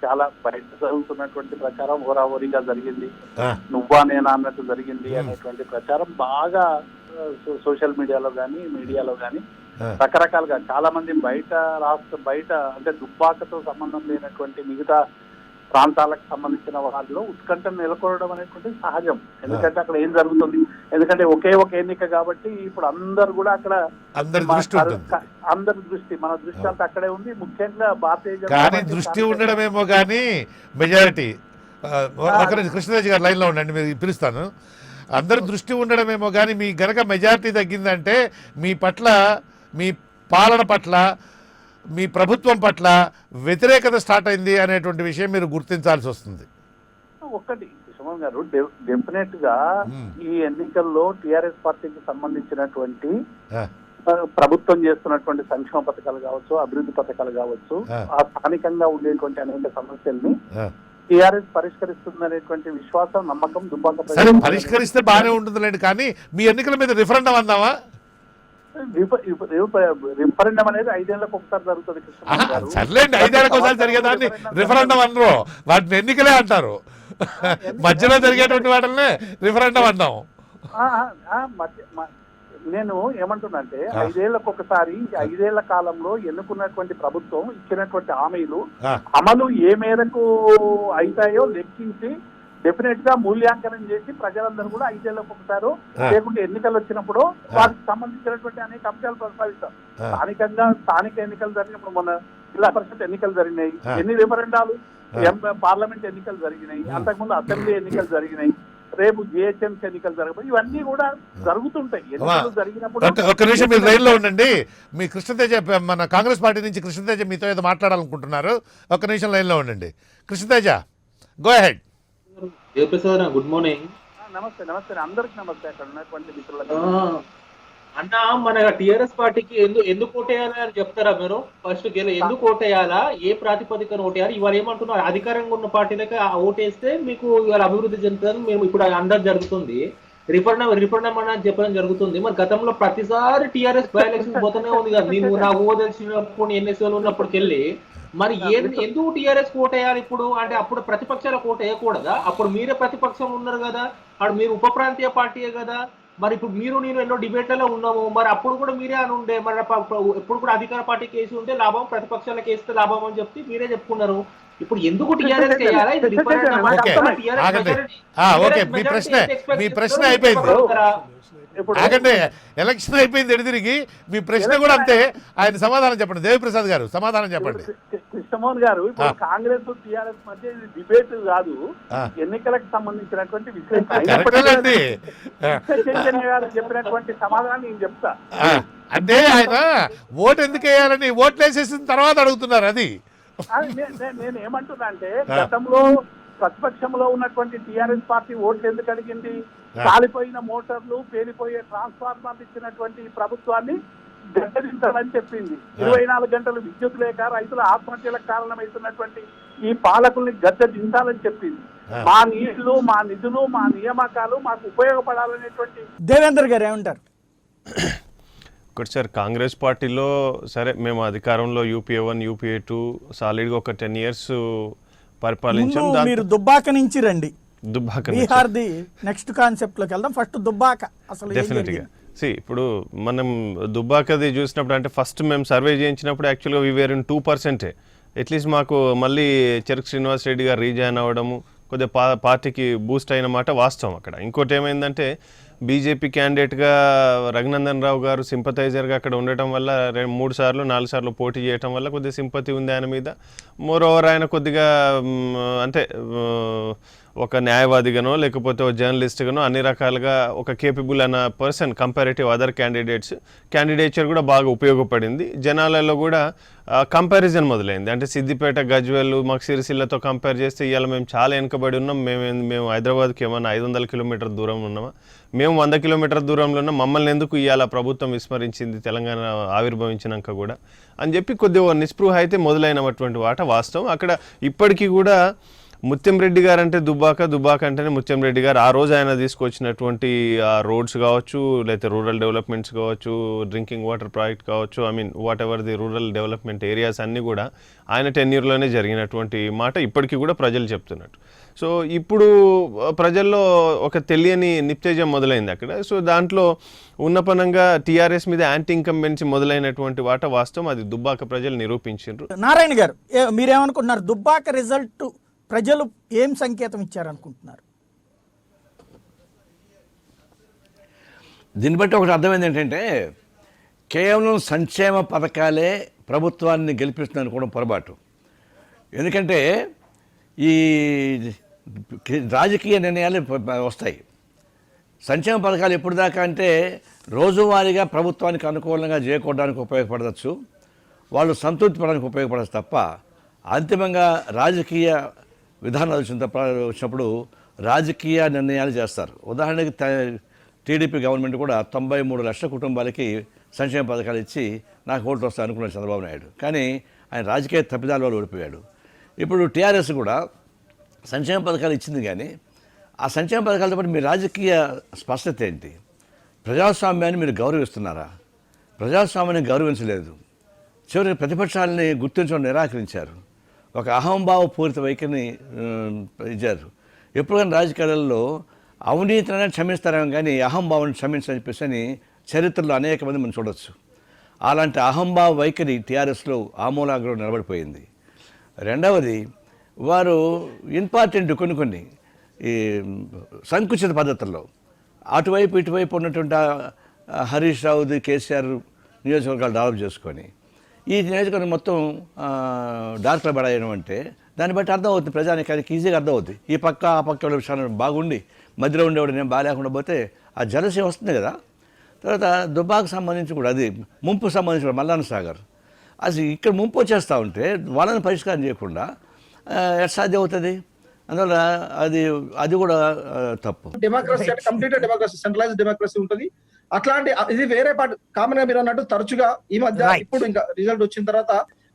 చాలా బయట జరుగుతున్నటువంటి ప్రచారం హోరాహోరీగా జరిగింది, నువ్వా నేనా అన్నట్టు జరిగింది అనేటువంటి ప్రచారం బాగా సోషల్ మీడియాలో కానీ రకరకాలుగా చాలా మంది బయట అంటే దుబ్బాకతో సంబంధం లేనటువంటి మిగతా ప్రాంతాలకు సంబంధించిన వాళ్ళలో ఉత్కంఠను నెలకొనడం అనేటువంటి సహజం. ఎందుకంటే అక్కడ ఏం జరుగుతుంది, ఎందుకంటే ఒకే ఒక ఎన్నిక కాబట్టి ఇప్పుడు అందరు కూడా అక్కడ అందరి దృష్టి మన దృష్టి అంతా అక్కడే ఉంది. ముఖ్యంగా భారతీయ జనతా దృష్టి ఉండడమేమో కానీ మెజారిటీ కృష్ణరాజు గారు లైన్లో ఉండండి, మీరు పిలుస్తాను. అందరి దృష్టి ఉండడమేమో కానీ మీ గనక మెజారిటీ తగ్గిందంటే మీ పట్ల, మీ పాలన పట్ల, మీ ప్రభుత్వం పట్ల వ్యతిరేకత స్టార్ట్ అయింది అనేటువంటి విషయం మీరు గుర్తించాల్సి వస్తుంది. ఒక్కటి సుమన్ గారు, డెఫినెట్ గా ఈ ఎన్నికల్లో టిఆర్ఎస్ పార్టీకి సంబంధించినటువంటి ప్రభుత్వం చేస్తున్నటువంటి సంక్షేమ పథకాలు కావచ్చు, అభివృద్ధి పథకాలు కావచ్చు, ఆ స్థానికంగా ఉండేటువంటి అనేక సమస్యల్ని టిఆర్ఎస్ పరిష్కరిస్తుందనేటువంటి విశ్వాసం, నమ్మకం దుబ్బాక పరిష్కరిస్తే బాగానే ఉంటుందిలేండి. కానీ మీ ఎన్నికల మీద రిఫరెండం అందామా? రిఫరెండం అనేది 5 ఏళ్లకు ఒకసారి జరుగుతుంది. సర్లేండి, 5 ఏళ్లకు ఒకసారి జరిగేదాన్ని రిఫరెండం అనరు, వాటిని ఎన్నికలే అంటారు. మధ్యలో జరిగేటువంటి వాటినే రిఫరెండం అంటాం. నేను ఏమంటున్నానంటే 5 ఏళ్లకు ఒకసారి 5 ఏళ్ల కాలంలో ఎన్నుకున్నటువంటి ప్రభుత్వం ఇచ్చినటువంటి హామీలు అమలు ఏ మేరకు అవుతాయో లెక్కించి డెఫినెట్ గా మూల్యాంకనం చేసి ప్రజలందరూ కూడా 5 ఏళ్లకు ఒకసారి లేకుంటే ఎన్నికలు వచ్చినప్పుడు వాటికి సంబంధించినటువంటి అనేక అంశాలు ప్రస్తావిస్తారు. స్థానిక ఎన్నికలు జరిగినప్పుడు మొన్న జిల్లా పరిషత్ ఎన్నికలు జరిగినాయి, ఎన్ని రిఫరెండాలు, పార్లమెంట్ ఎన్నికలు జరిగినాయి, అంతకుముందు అసెంబ్లీ ఎన్నికలు జరిగినాయి, రేపు జిహెచ్ఎంసీ ఎన్నికలు జరగబోయి, ఇవన్నీ కూడా జరుగుతుంటాయి. ఎన్నికలు జరిగినప్పుడు ఒక్క నిమిషం మీరు లైన్ లో ఉండండి. మీ కృష్ణతేజ, మన కాంగ్రెస్ పార్టీ నుంచి కృష్ణతేజ మీతో ఏదో మాట్లాడాలనుకుంటున్నారు. ఒక్క నిమిషం లైన్ లో ఉండండి. Krishna Teja, go ahead. Good morning. నమస్తే అందరికి నమస్తే. అక్కడ ఉన్నటువంటి మిత్రులకు అన్న, మన టిఆర్ఎస్ పార్టీకి ఎందుకు ఓటేయాలి అని చెప్తారా మీరు? ఫస్ట్ ఎందుకు ఓటేయాలా, ఏ ప్రాతిపదికన ఓటేయాలి? ఇవాళ ఏమంటున్నారు, అధికారంగా ఉన్న పార్టీలకి ఓటేస్తే మీకు ఇవాళ అభివృద్ధి చెందుతుందని మేము ఇప్పుడు అందరు జరుగుతుంది. రిఫరెండం అని చెప్పడం జరుగుతుంది. మరి గతంలో ప్రతిసారి టిఆర్ఎస్ బై ఎలక్షన్ పోతూనే ఉంది కదా. నేను నా ఊహ తెలిసినప్పుడు ఎన్ఎస్ఏలు ఉన్నప్పటికి వెళ్ళి మరి ఎందుకు టీఆర్ఎస్ ఓటేయాలి ఇప్పుడు? అంటే అప్పుడు ప్రతిపక్షాలకు ఓటు వేయకూడదా? అప్పుడు మీరే ప్రతిపక్షం ఉన్నారు కదా, అప్పుడు మీరు ఉప ప్రాంతీయ పార్టీయే కదా, మరి ఇప్పుడు మీరు నేను ఎన్నో డిబేట్లలో ఉన్నాము, మరి అప్పుడు కూడా మీరే అని ఉండే, మరి ఎప్పుడు కూడా అధికార పార్టీకి వేసి ఉంటే లాభం, ప్రతిపక్షాలకు వేస్తే లాభం అని చెప్పి మీరే చెప్పుకున్నారు. ఇప్పుడు ఎందుకు టీఆర్ఎస్ చేయాలా? ఇది రిఫరెండం అంటే ఓకే, మీ ప్రశ్న అయిపోయింది. ఆగండి, ఎలక్షన్ అయిపోయింది ఎడిదిరిగి. మీ ప్రశ్న కూడా అంతే. ఆయన సమాధానం చెప్పండి. దేవిప్రసాద్ గారు సమాధానం చెప్పండి. కృష్ణమోహన్ గారు, ఇప్పుడు కాంగ్రెస్ టీఆర్ఎస్ మధ్య ఇది డిబేట్ కాదు, ఎన్నికలకు సంబంధించినటువంటి కరెక్టేనండి. చైతన్య గారు చెప్పినటువంటి సమాధానం నేను చెప్తా. అంటే ఆయన ఓటు ఎందుకు వేయాలని ఓట్లు వేసేసిన తర్వాత అడుగుతున్నారు. అది నేను ఏమంటున్నా అంటే, గతంలో ప్రతిపక్షంలో ఉన్నటువంటి టీఆర్ఎస్ పార్టీ ఓట్లు ఎందుకు అడిగింది? కాలిపోయిన మోటార్లు, పేలిపోయే ట్రాన్స్ఫార్మర్లు ఇచ్చినటువంటి ప్రభుత్వాన్ని గద్దెదించాలని చెప్పింది. 24 గంటలు విద్యుత్ లేక రైతుల ఆత్మహత్యలకు కారణమవుతున్నటువంటి ఈ పాలకుల్ని గద్దెదించాలని చెప్పింది. మా నీళ్లు, మా నిధులు, మా నియామకాలు మాకు ఉపయోగపడాలనేటువంటి. దేవేందర్ గారు ఏమంటారు? ఒకటి సార్, కాంగ్రెస్ పార్టీలో సరే మేము అధికారంలో యూపీఏ 1 యూపీఏ 2 సాలిడ్గా ఒక 10 years పరిపాలించాం. మీరు దుబ్బాక నుంచి రండి, దుబ్బాక బీహార్ది నెక్స్ట్ కాన్సెప్ట్ లోకి వెళ్దాం. ఫస్ట్ దుబ్బాక అసలు డెఫినెట్గా ఇప్పుడు మనం దుబ్బాకది చూసినప్పుడు, అంటే ఫస్ట్ మేము సర్వే చేయించినప్పుడు యాక్చువల్గా వీవేర్ ఇన్ 2%. అట్లీస్ట్ మాకు మళ్ళీ చెరుకు శ్రీనివాస్ రెడ్డి గారు రీజాయిన్ అవ్వడము కొద్దిగా పార్టీకి బూస్ట్ అయిన మాట వాస్తవం. అక్కడ ఇంకోటి ఏమైందంటే, బీజేపీ క్యాండిడేట్గా రఘునందన్ రావు గారు సింపథైజర్గా అక్కడ ఉండటం వల్ల 3 సార్లు 4 సార్లు పోటీ చేయటం వల్ల కొద్దిగా సింపతి ఉంది ఆయన మీద. మోర్ ఓవర్ ఆయన కొద్దిగా అంటే ఒక న్యాయవాదిగానో లేకపోతే ఒక జర్నలిస్ట్గానో అన్ని రకాలుగా ఒక కేపబుల్ అన్న పర్సన్ కంపారిటివ్ అదర్ క్యాండిడేచర్ కూడా బాగా ఉపయోగపడింది. జనాలలో కూడా కంపారిజన్ మొదలైంది. అంటే సిద్దిపేట, గజ్వేల్, మాకు సిరిసిల్లతో కంపేర్ చేస్తే ఇవాళ మేము చాలా వెనుకబడి ఉన్నాం. మేము హైదరాబాద్కి ఏమన్నా 500 కిలోమీటర్ దూరం ఉన్నామా? మేము 100 కిలోమీటర్ దూరంలో ఉన్నాం. మమ్మల్ని ఎందుకు ఇవాళ ప్రభుత్వం విస్మరించింది తెలంగాణ ఆవిర్భవించినాక కూడా అని చెప్పి కొద్దిగా నిస్పృహ అయితే మొదలైనటువంటి వాట వాస్తవం. అక్కడ ఇప్పటికీ కూడా ముత్యం రెడ్డి గారు అంటే దుబ్బాక అంటేనే ముత్యం రెడ్డి గారు. ఆ రోజు ఆయన తీసుకొచ్చినటువంటి ఆ రోడ్స్ కావచ్చు, లేకపోతే రూరల్ డెవలప్మెంట్స్ కావచ్చు, డ్రింకింగ్ వాటర్ ప్రాజెక్ట్ కావచ్చు, what ever the rural development areas అన్నీ కూడా ఆయన టెన్యూర్లోనే జరిగినటువంటి మాట ఇప్పటికీ కూడా ప్రజలు చెప్తున్నట్టు. సో ఇప్పుడు ప్రజల్లో ఒక తెలియని నిప్తేజం మొదలైంది అక్కడ. సో దాంట్లో ఉన్నపనంగా టీఆర్ఎస్ మీద యాంటీ ఇన్కంబెన్సీ మొదలైనటువంటి వాట వాస్తవం. అది దుబ్బాక ప్రజలు నిరూపించారు. నారాయణ గారు, మీరేమనుకుంటున్నారు? దుబ్బాక రిజల్ట్ ప్రజలు ఏం సంకేతం ఇచ్చారనుకుంటున్నారు? దీన్ని బట్టి ఒకటి అర్థమైంది ఏంటంటే, కేవలం సంక్షేమ పథకాలే ప్రభుత్వాన్ని గెలిపిస్తుంది అనుకోవడం పొరపాటు. ఎందుకంటే ఈ రాజకీయ నిర్ణయాలు వస్తాయి. సంక్షేమ పథకాలు ఎప్పుడు దాకా అంటే రోజువారీగా ప్రభుత్వానికి అనుకూలంగా చేయడానికి ఉపయోగపడవచ్చు, వాళ్ళు సంతృప్తి పడడానికి ఉపయోగపడచ్చు తప్ప అంతిమంగా రాజకీయ విధానాలు వచ్చినప్పుడు రాజకీయ నిర్ణయాలు చేస్తారు. ఉదాహరణకి టీడీపీ గవర్నమెంట్ కూడా 93 లక్షల కుటుంబాలకి సంక్షేమ పథకాలు ఇచ్చి నాకు ఓట్లు వస్తాయి అనుకున్నాడు చంద్రబాబు నాయుడు. కానీ ఆయన రాజకీయ తప్పిదాల వల్ల ఓడిపోయాడు. ఇప్పుడు టీఆర్ఎస్ కూడా సంక్షేమ పథకాలు ఇచ్చింది, కానీ ఆ సంక్షేమ పథకాలతో పాటు మీ రాజకీయ స్పష్టత ఏంటి? ప్రజాస్వామ్యాన్ని మీరు గౌరవిస్తున్నారా? ప్రజాస్వామ్యాన్ని గౌరవించలేదు. చివరికి ప్రతిపక్షాలని గుర్తించడం నిరాకరించారు. ఒక అహంభావ పూరిత వైఖరిని ఇచ్చారు. ఎప్పుడైనా రాజకీయాలలో అవినీతిని క్షమిస్తారేమో కానీ అహంభావాన్ని క్షమించని చెప్పేసి అని చరిత్రలో అనేక మంది మనం చూడవచ్చు. అలాంటి అహంభావ వైఖరి టీఆర్ఎస్లో ఆమూలాగ్రం నిలబడిపోయింది. రెండవది, వారు ఇంపార్టెంట్ కొన్ని ఈ సంకుచిత పద్ధతుల్లో అటువైపు ఇటువైపు ఉన్నటువంటి హరీష్ రావుది, కేసీఆర్ నియోజకవర్గాలు డెవలప్ చేసుకొని ఈ నియోజకవర్గం మొత్తం డార్క్లో పడేయడం అంటే దాన్ని బట్టి అర్థమవుతుంది, ప్రజానికానికి ఈజీగా అర్థమవుతుంది. ఈ పక్క ఆ పక్క విషయాలు బాగుండి మధ్యలో ఉండేవాడు నేను బాగాలేకుండా పోతే ఆ జలసీ వస్తుంది కదా. తర్వాత దుబ్బాకు సంబంధించి కూడా అది ముంపు సంబంధించి మల్లాన సాగర్ అది ఇక్కడ ముంపు వచ్చేస్తూ ఉంటే వాళ్ళని పరిష్కారం చేయకుండా ఎట్ సాధ్యం అవుతుంది. అందువల్ల అది కూడా తప్పు. డెమోక్రసీ అంటే కంప్లీట్ డెమోక్రసీ, సెంట్రలైజ్ డెమోక్రసీ ఉంటుంది. అట్లాంటి ఇది వేరే పార్టీ కామన్ గా మీరు అన్నట్టు తరచుగా ఈ మధ్య ఇప్పుడు ఇంకా రిజల్ట్ వచ్చిన తర్వాత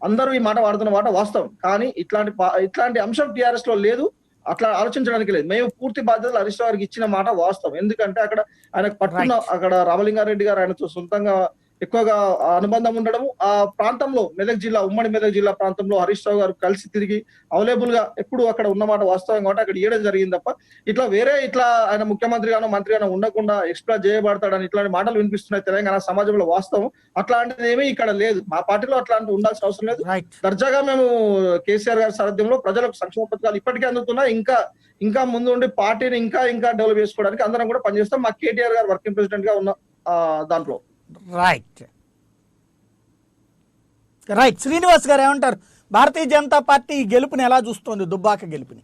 అందరూ ఈ మాట వాడుతున్న మాట వాస్తవం. కానీ ఇట్లాంటి అంశం టీఆర్ఎస్ లో లేదు, అట్లా ఆలోచించడానికి లేదు. మేము పూర్తి బాధ్యతలు హరీష్ రావు గారికి ఇచ్చిన మాట వాస్తవం. ఎందుకంటే అక్కడ ఆయనకు పట్టున్న అక్కడ రామలింగారెడ్డి గారు ఆయనతో సొంతంగా ఎక్కువగా అనుబంధం ఉండడము, ఆ ప్రాంతంలో మెదక్ జిల్లా, ఉమ్మడి మెదక్ జిల్లా ప్రాంతంలో హరీష్ రావు గారు కలిసి తిరిగి అవైలబుల్ గా ఎప్పుడు అక్కడ ఉన్నమాట వాస్తవం కాబట్టి అక్కడ ఇవ్వడం జరిగింది తప్ప ఇట్లా ఆయన ముఖ్యమంత్రి గానో మంత్రి గానో ఉండకుండా ఎక్స్ప్లోర్ చేయబడతాడని ఇట్లాంటి మాటలు వినిపిస్తున్నాయి తెలంగాణ సమాజంలో. వాస్తవం అట్లాంటిది ఏమీ ఇక్కడ లేదు. మా పార్టీలో అట్లాంటి ఉండాల్సిన అవసరం లేదు. దర్జాగా మేము కేసీఆర్ గారి సారథ్యంలో ప్రజలకు సంక్షేమ పథకాలు ఇప్పటికే అందుతున్నాయి. ఇంకా ముందు ఉండి పార్టీని ఇంకా డెవలప్ చేసుకోవడానికి అందరం కూడా పనిచేస్తాం. మా కేటీఆర్ గారు వర్కింగ్ ప్రెసిడెంట్ గా ఉన్న దాంట్లో. రైట్ శ్రీనివాస్ గారు ఏమంటారు? భారతీయ జనతా పార్టీ ఈ గెలుపుని ఎలా చూస్తోంది, దుబ్బాక గెలుపుని?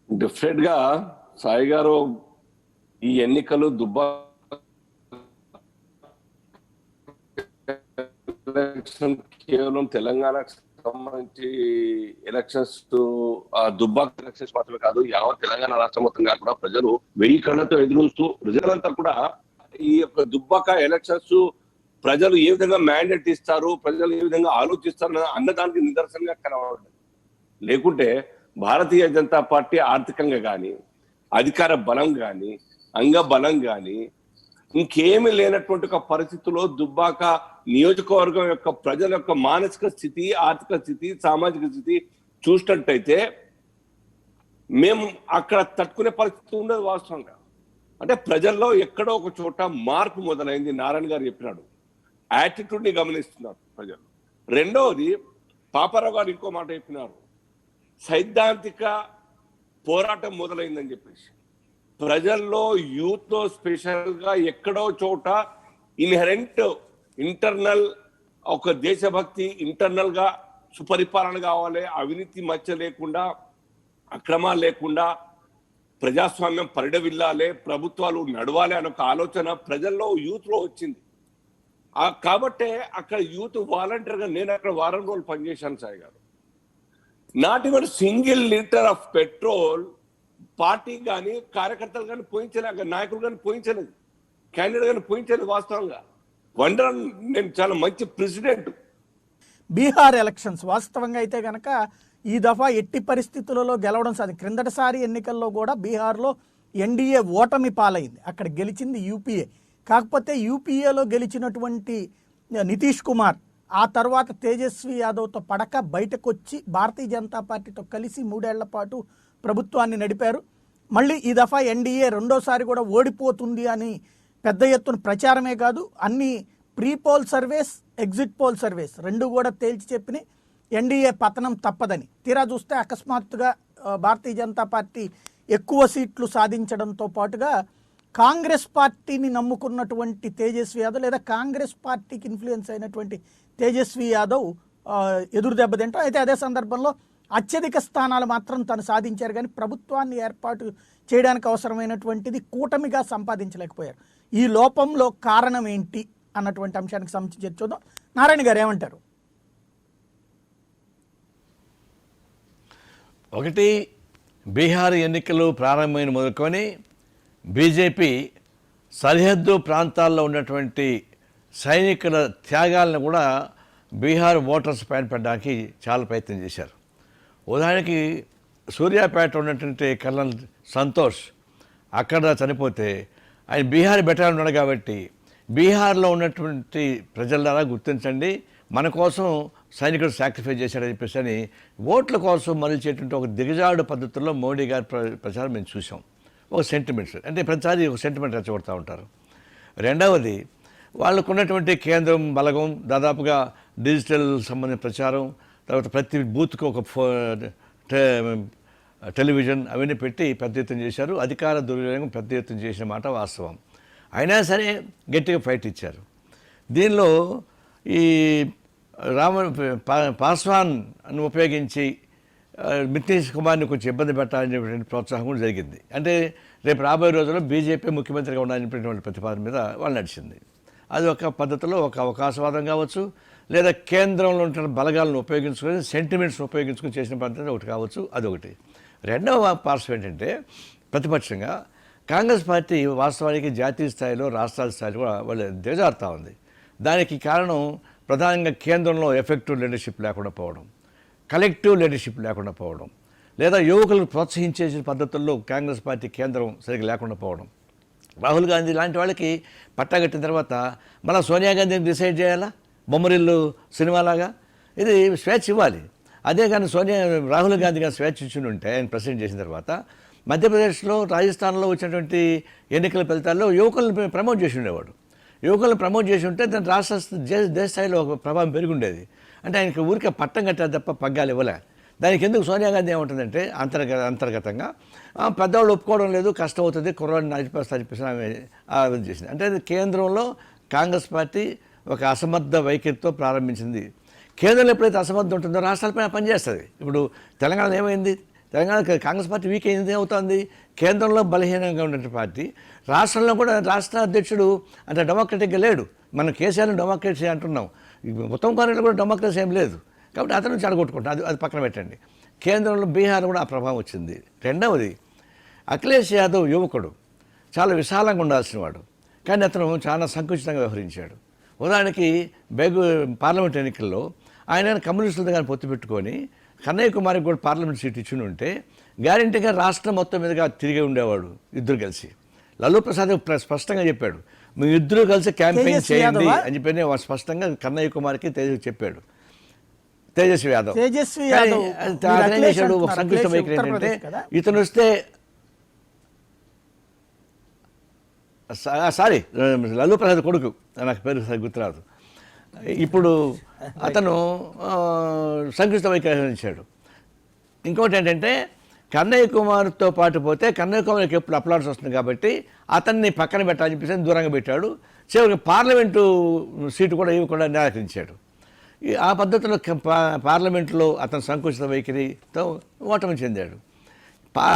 డెఫినెట్ గా సాయి గారు, ఈ ఎన్నికలు కేవలం తెలంగాణకు సంబంధించి ఎలక్షన్స్, దుబ్బాక ఎలక్షన్స్ మాత్రమే కాదు, యావత్ తెలంగాణ రాష్ట్రం మొత్తంగా కూడా ప్రజలు 1000 కళ్ళతో ఎదురుస్తూ ప్రజలంతా కూడా ఈ యొక్క దుబ్బాక ఎలక్షన్స్ ప్రజలు ఏ విధంగా మ్యాండేట్ ఇస్తారు, ప్రజలు ఏ విధంగా ఆలోచిస్తారు అన్నదానికి నిదర్శనంగా కనబడదు. లేకుంటే భారతీయ జనతా పార్టీ ఆర్థికంగా కానీ, అధికార బలం కానీ, అంగ బలం కానీ ఇంకేమీ లేనటువంటి ఒక పరిస్థితుల్లో దుబ్బాక నియోజకవర్గం యొక్క ప్రజల యొక్క మానసిక స్థితి, ఆర్థిక స్థితి, సామాజిక స్థితి చూసినట్టయితే మేము అక్కడ తట్టుకునే పరిస్థితి ఉండదు వాస్తవంగా. అంటే ప్రజల్లో ఎక్కడో ఒక చోట మార్పు మొదలైంది. నారాయణ గారు చెప్పినాడు, యాటిట్యూడ్ ని గమనిస్తున్నారు ప్రజలు. రెండవది పాపారావు గారు ఇంకో మాట చెప్పినారు, సైద్ధాంతిక పోరాటం మొదలైందని చెప్పేసి. ప్రజల్లో యూత్ లో స్పెషల్ గా ఎక్కడో చోట ఇన్హెరెంట్ ఇంటర్నల్ ఒక దేశభక్తి, ఇంటర్నల్ గా సుపరిపాలన కావాలి, అవినీతి మచ్చ లేకుండా, అక్రమాలు లేకుండా ప్రజాస్వామ్యం పరిడవిల్లాలి, ప్రభుత్వాలు నడవాలి అనే ఒక ఆలోచన ప్రజల్లో యూత్ లో వచ్చింది. కాబట్టే అక్కడ యూత్ వాలంటీర్ గా నేను అక్కడ వారం రోజులు పనిచేశాను సాయి గారు. Not even single litre of petrol party కానీ, కార్యకర్తలు కానీ పోయించలేదు, నాయకులు కానీ పోయించలేదు, క్యాండిడేట్ కానీ పోయించలేదు. వాస్తవంగా వండర్, నేను చాలా మంచి ప్రెసిడెంట్. బీహార్ ఎలక్షన్స్ వాస్తవంగా అయితే గనక ఈ దఫా ఎట్టి పరిస్థితులలో గెలవడం సాధ్యం. క్రిందటిసారి ఎన్నికల్లో కూడా బీహార్లో ఎన్డీఏ ఓటమి పాలైంది, అక్కడ గెలిచింది యూపీఏ. కాకపోతే యూపీఏలో గెలిచినటువంటి నితీష్ కుమార్ ఆ తర్వాత తేజస్వి యాదవ్తో పడక బయటకు వచ్చి భారతీయ జనతా పార్టీతో కలిసి 3 ఏళ్ల పాటు ప్రభుత్వాన్ని నడిపారు. మళ్ళీ ఈ దఫా ఎన్డీఏ రెండోసారి కూడా ఓడిపోతుంది అని పెద్ద ఎత్తున ప్రచారమే కాదు, అన్ని pre poll surveys, exit poll surveys రెండు కూడా తేల్చి చెప్పిన ఎన్డీఏ పతనం తప్పదని. తీరా చూస్తే అకస్మాత్తుగా భారతీయ జనతా పార్టీ ఎక్కువ సీట్లు సాధించడంతో పాటుగా కాంగ్రెస్ పార్టీని నమ్ముకున్నటువంటి తేజస్వి యాదవ్ లేదా కాంగ్రెస్ పార్టీకి ఇన్ఫ్లుయెన్స్ అయినటువంటి తేజస్వి యాదవ్ ఎదురు దెబ్బతింటాం. అయితే అదే సందర్భంలో అత్యధిక స్థానాలు మాత్రం తను సాధించారు, కానీ ప్రభుత్వాన్ని ఏర్పాటు చేయడానికి అవసరమైనటువంటిది కూటమిగా సంపాదించలేకపోయారు. ఈ లోపంలో కారణం ఏంటి అన్నటువంటి అంశానికి సంబంధించి చర్చిద్దాం. నారాయణ గారు ఏమంటారు? ఒకటి, బీహార్ ఎన్నికలు ప్రారంభమైన మొదలుకొని బీజేపీ సరిహద్దు ప్రాంతాల్లో ఉన్నటువంటి సైనికుల త్యాగాలను కూడా బీహార్ ఓటర్స్ పైన పెట్టడానికి చాలా ప్రయత్నం చేశారు. ఉదాహరణకి సూర్యాపేట ఉన్నటువంటి కర్నల్ సంతోష్ అక్కడ చనిపోతే ఆయన బీహార్ బెటర్ ఉన్నాడు కాబట్టి బీహార్లో ఉన్నటువంటి ప్రజల గుర్తించండి, మన కోసం సైనికుడు సాక్రిఫైస్ చేశాడని చెప్పేసి అని ఓట్ల కోసం మరల్చేటువంటి ఒక దిగజాడు పద్ధతుల్లో మోడీ గారి ప్రచారం మేము చూసాం. ఒక సెంటిమెంట్స్ అంటే ప్రతిసారి ఒక సెంటిమెంట్ రెచ్చగొడతా ఉంటారు. రెండవది వాళ్ళకు ఉన్నటువంటి కేంద్రం బలగం, దాదాపుగా డిజిటల్ సంబంధించిన ప్రచారం, తర్వాత ప్రతి బూత్కు ఒక టెలివిజన్ అవన్నీ పెట్టి పెద్ద ఎత్తున చేశారు. అధికార దుర్వినియోగం పెద్ద ఎత్తున చేసిన మాట వాస్తవం. అయినా సరే గట్టిగా ఫైట్ ఇచ్చారు. దీనిలో ఈ పాస్వాన్ ఉపయోగించి నితీష్ కుమార్ని కొంచెం ఇబ్బంది పెట్టాలనేటువంటి ప్రోత్సాహం కూడా జరిగింది. అంటే రేపు రాబోయే రోజుల్లో బీజేపీ ముఖ్యమంత్రిగా ఉండాలనేటువంటి ప్రతిపాదన మీద వాళ్ళు నడిచింది. అది ఒక పద్ధతిలో ఒక అవకాశవాదం కావచ్చు, లేదా కేంద్రంలో ఉంటున్న బలగాలను ఉపయోగించుకొని సెంటిమెంట్స్ని ఉపయోగించుకొని చేసిన పద్ధతి ఒకటి కావచ్చు, అదొకటి. రెండవ పార్శ్వం ఏంటంటే ప్రతిపక్షంగా కాంగ్రెస్ పార్టీ వాస్తవానికి జాతీయ స్థాయిలో, రాష్ట్రాల స్థాయిలో కూడా వాళ్ళు దిగజారుతూ ఉంది. దానికి కారణం ప్రధానంగా కేంద్రంలో ఎఫెక్టివ్ లీడర్షిప్ లేకుండా పోవడం, కలెక్టివ్ లీడర్షిప్ లేకుండా పోవడం, లేదా యువకులను ప్రోత్సహించే పద్ధతుల్లో కాంగ్రెస్ పార్టీ కేంద్రం సరిగ్గా లేకుండా పోవడం. రాహుల్ గాంధీ లాంటి వాళ్ళకి పట్టా కట్టిన తర్వాత మళ్ళీ సోనియా గాంధీని డిసైడ్ చేయాలా, బొమ్మరిల్లు సినిమాలాగా. ఇది స్వేచ్ఛ ఇవ్వాలి. అదే కానీ రాహుల్ గాంధీ గారు స్వేచ్ఛ ఇచ్చి ఉంటే ఆయన ప్రెసిడెంట్ చేసిన తర్వాత మధ్యప్రదేశ్లో, రాజస్థాన్లో వచ్చినటువంటి ఎన్నికల ఫలితాల్లో యువకులను ప్రమోట్ చేసి ఉండేవాడు. యువకులను ప్రమోట్ చేసి ఉంటే దాని రాష్ట్ర దేశ స్థాయిలో ఒక ప్రభావం పెరిగి ఉండేది. అంటే ఆయనకి ఊరికే పట్టం కట్టారు తప్ప పగ్గాలు ఇవ్వలే. దానికి ఎందుకు సోనియా గాంధీ ఏముంటుందంటే అంతర్గతంగా పెద్దవాళ్ళు ఒప్పుకోవడం లేదు, కష్టం అవుతుంది, కుర్రాడిని నడిపేసి ఆమె ఆలోచన చేసింది. అంటే అది కేంద్రంలో కాంగ్రెస్ పార్టీ ఒక అసమర్థ వైఖరితో ప్రారంభించింది. కేంద్రంలో ఎప్పుడైతే అసమర్థం ఉంటుందో రాష్ట్రాలపైన పనిచేస్తుంది. ఇప్పుడు తెలంగాణలో ఏమైంది? తెలంగాణ కాంగ్రెస్ పార్టీ వీక్ అయింది, అవుతుంది. కేంద్రంలో బలహీనంగా ఉన్న పార్టీ రాష్ట్రంలో కూడా రాష్ట్ర అధ్యక్షుడు అంటే డెమోక్రటిక్గా లేడు. మనం కేసీఆర్ని డెమోక్రసీ అంటున్నాం, ఉత్తమ్ కుమార్ రెడ్డి కూడా డెమోక్రసీ ఏం లేదు. కాబట్టి అతను చెడగొట్టుకుంటాం, అది పక్కన పెట్టండి. కేంద్రంలో బీహార్ కూడా ఆ ప్రభావం వచ్చింది. రెండవది, అఖిలేష్ యాదవ్ యువకుడు, చాలా విశాలంగా ఉండాల్సిన వాడు, కానీ అతను చాలా సంకుచితంగా వ్యవహరించాడు. ఉదాహరణకి పార్లమెంట్ ఎన్నికల్లో ఆయన కమ్యూనిస్టులతో కానీ పొత్తు పెట్టుకొని కన్నయ్య కుమార్కి కూడా పార్లమెంట్ సీట్ ఇచ్చి ఉంటే గ్యారెంటీగా రాష్ట్రం మొత్తం మీదుగా తిరిగి ఉండేవాడు ఇద్దరు కలిసి. లల్లూ ప్రసాద్ స్పష్టంగా చెప్పాడు, మీ ఇద్దరు కలిసి క్యాంపెయిన్ చేయండి అని చెప్పి స్పష్టంగా కన్నయ్య కుమార్కి చెప్పాడు. తేజస్వి యాదవ్ అతను చేశాడు. ఒక సంక్లిష్ట వైఖరి ఏంటంటే ఇతను వస్తే సారీ లల్లూ ప్రసాద్ కొడుకు, నాకు పేరు గుర్తురాదు. ఇప్పుడు అతను సంక్లిష్ట వైఖరించాడు. ఇంకోటి ఏంటంటే కన్నయ్య కుమార్తో పాటు పోతే కన్నయ్య కుమార్కి ఎప్పుడు అప్లాడ్స్ వస్తుంది కాబట్టి అతన్ని పక్కన పెట్టాలని చెప్పేసి దూరంగా పెట్టాడు. చివరికి పార్లమెంటు సీటు కూడా ఇవ్వకుండా నిరాకరించాడు. ఆ పద్ధతిలో పార్లమెంట్లో అతను సంకుచిత వైఖరితో ఓటమి చెందాడు.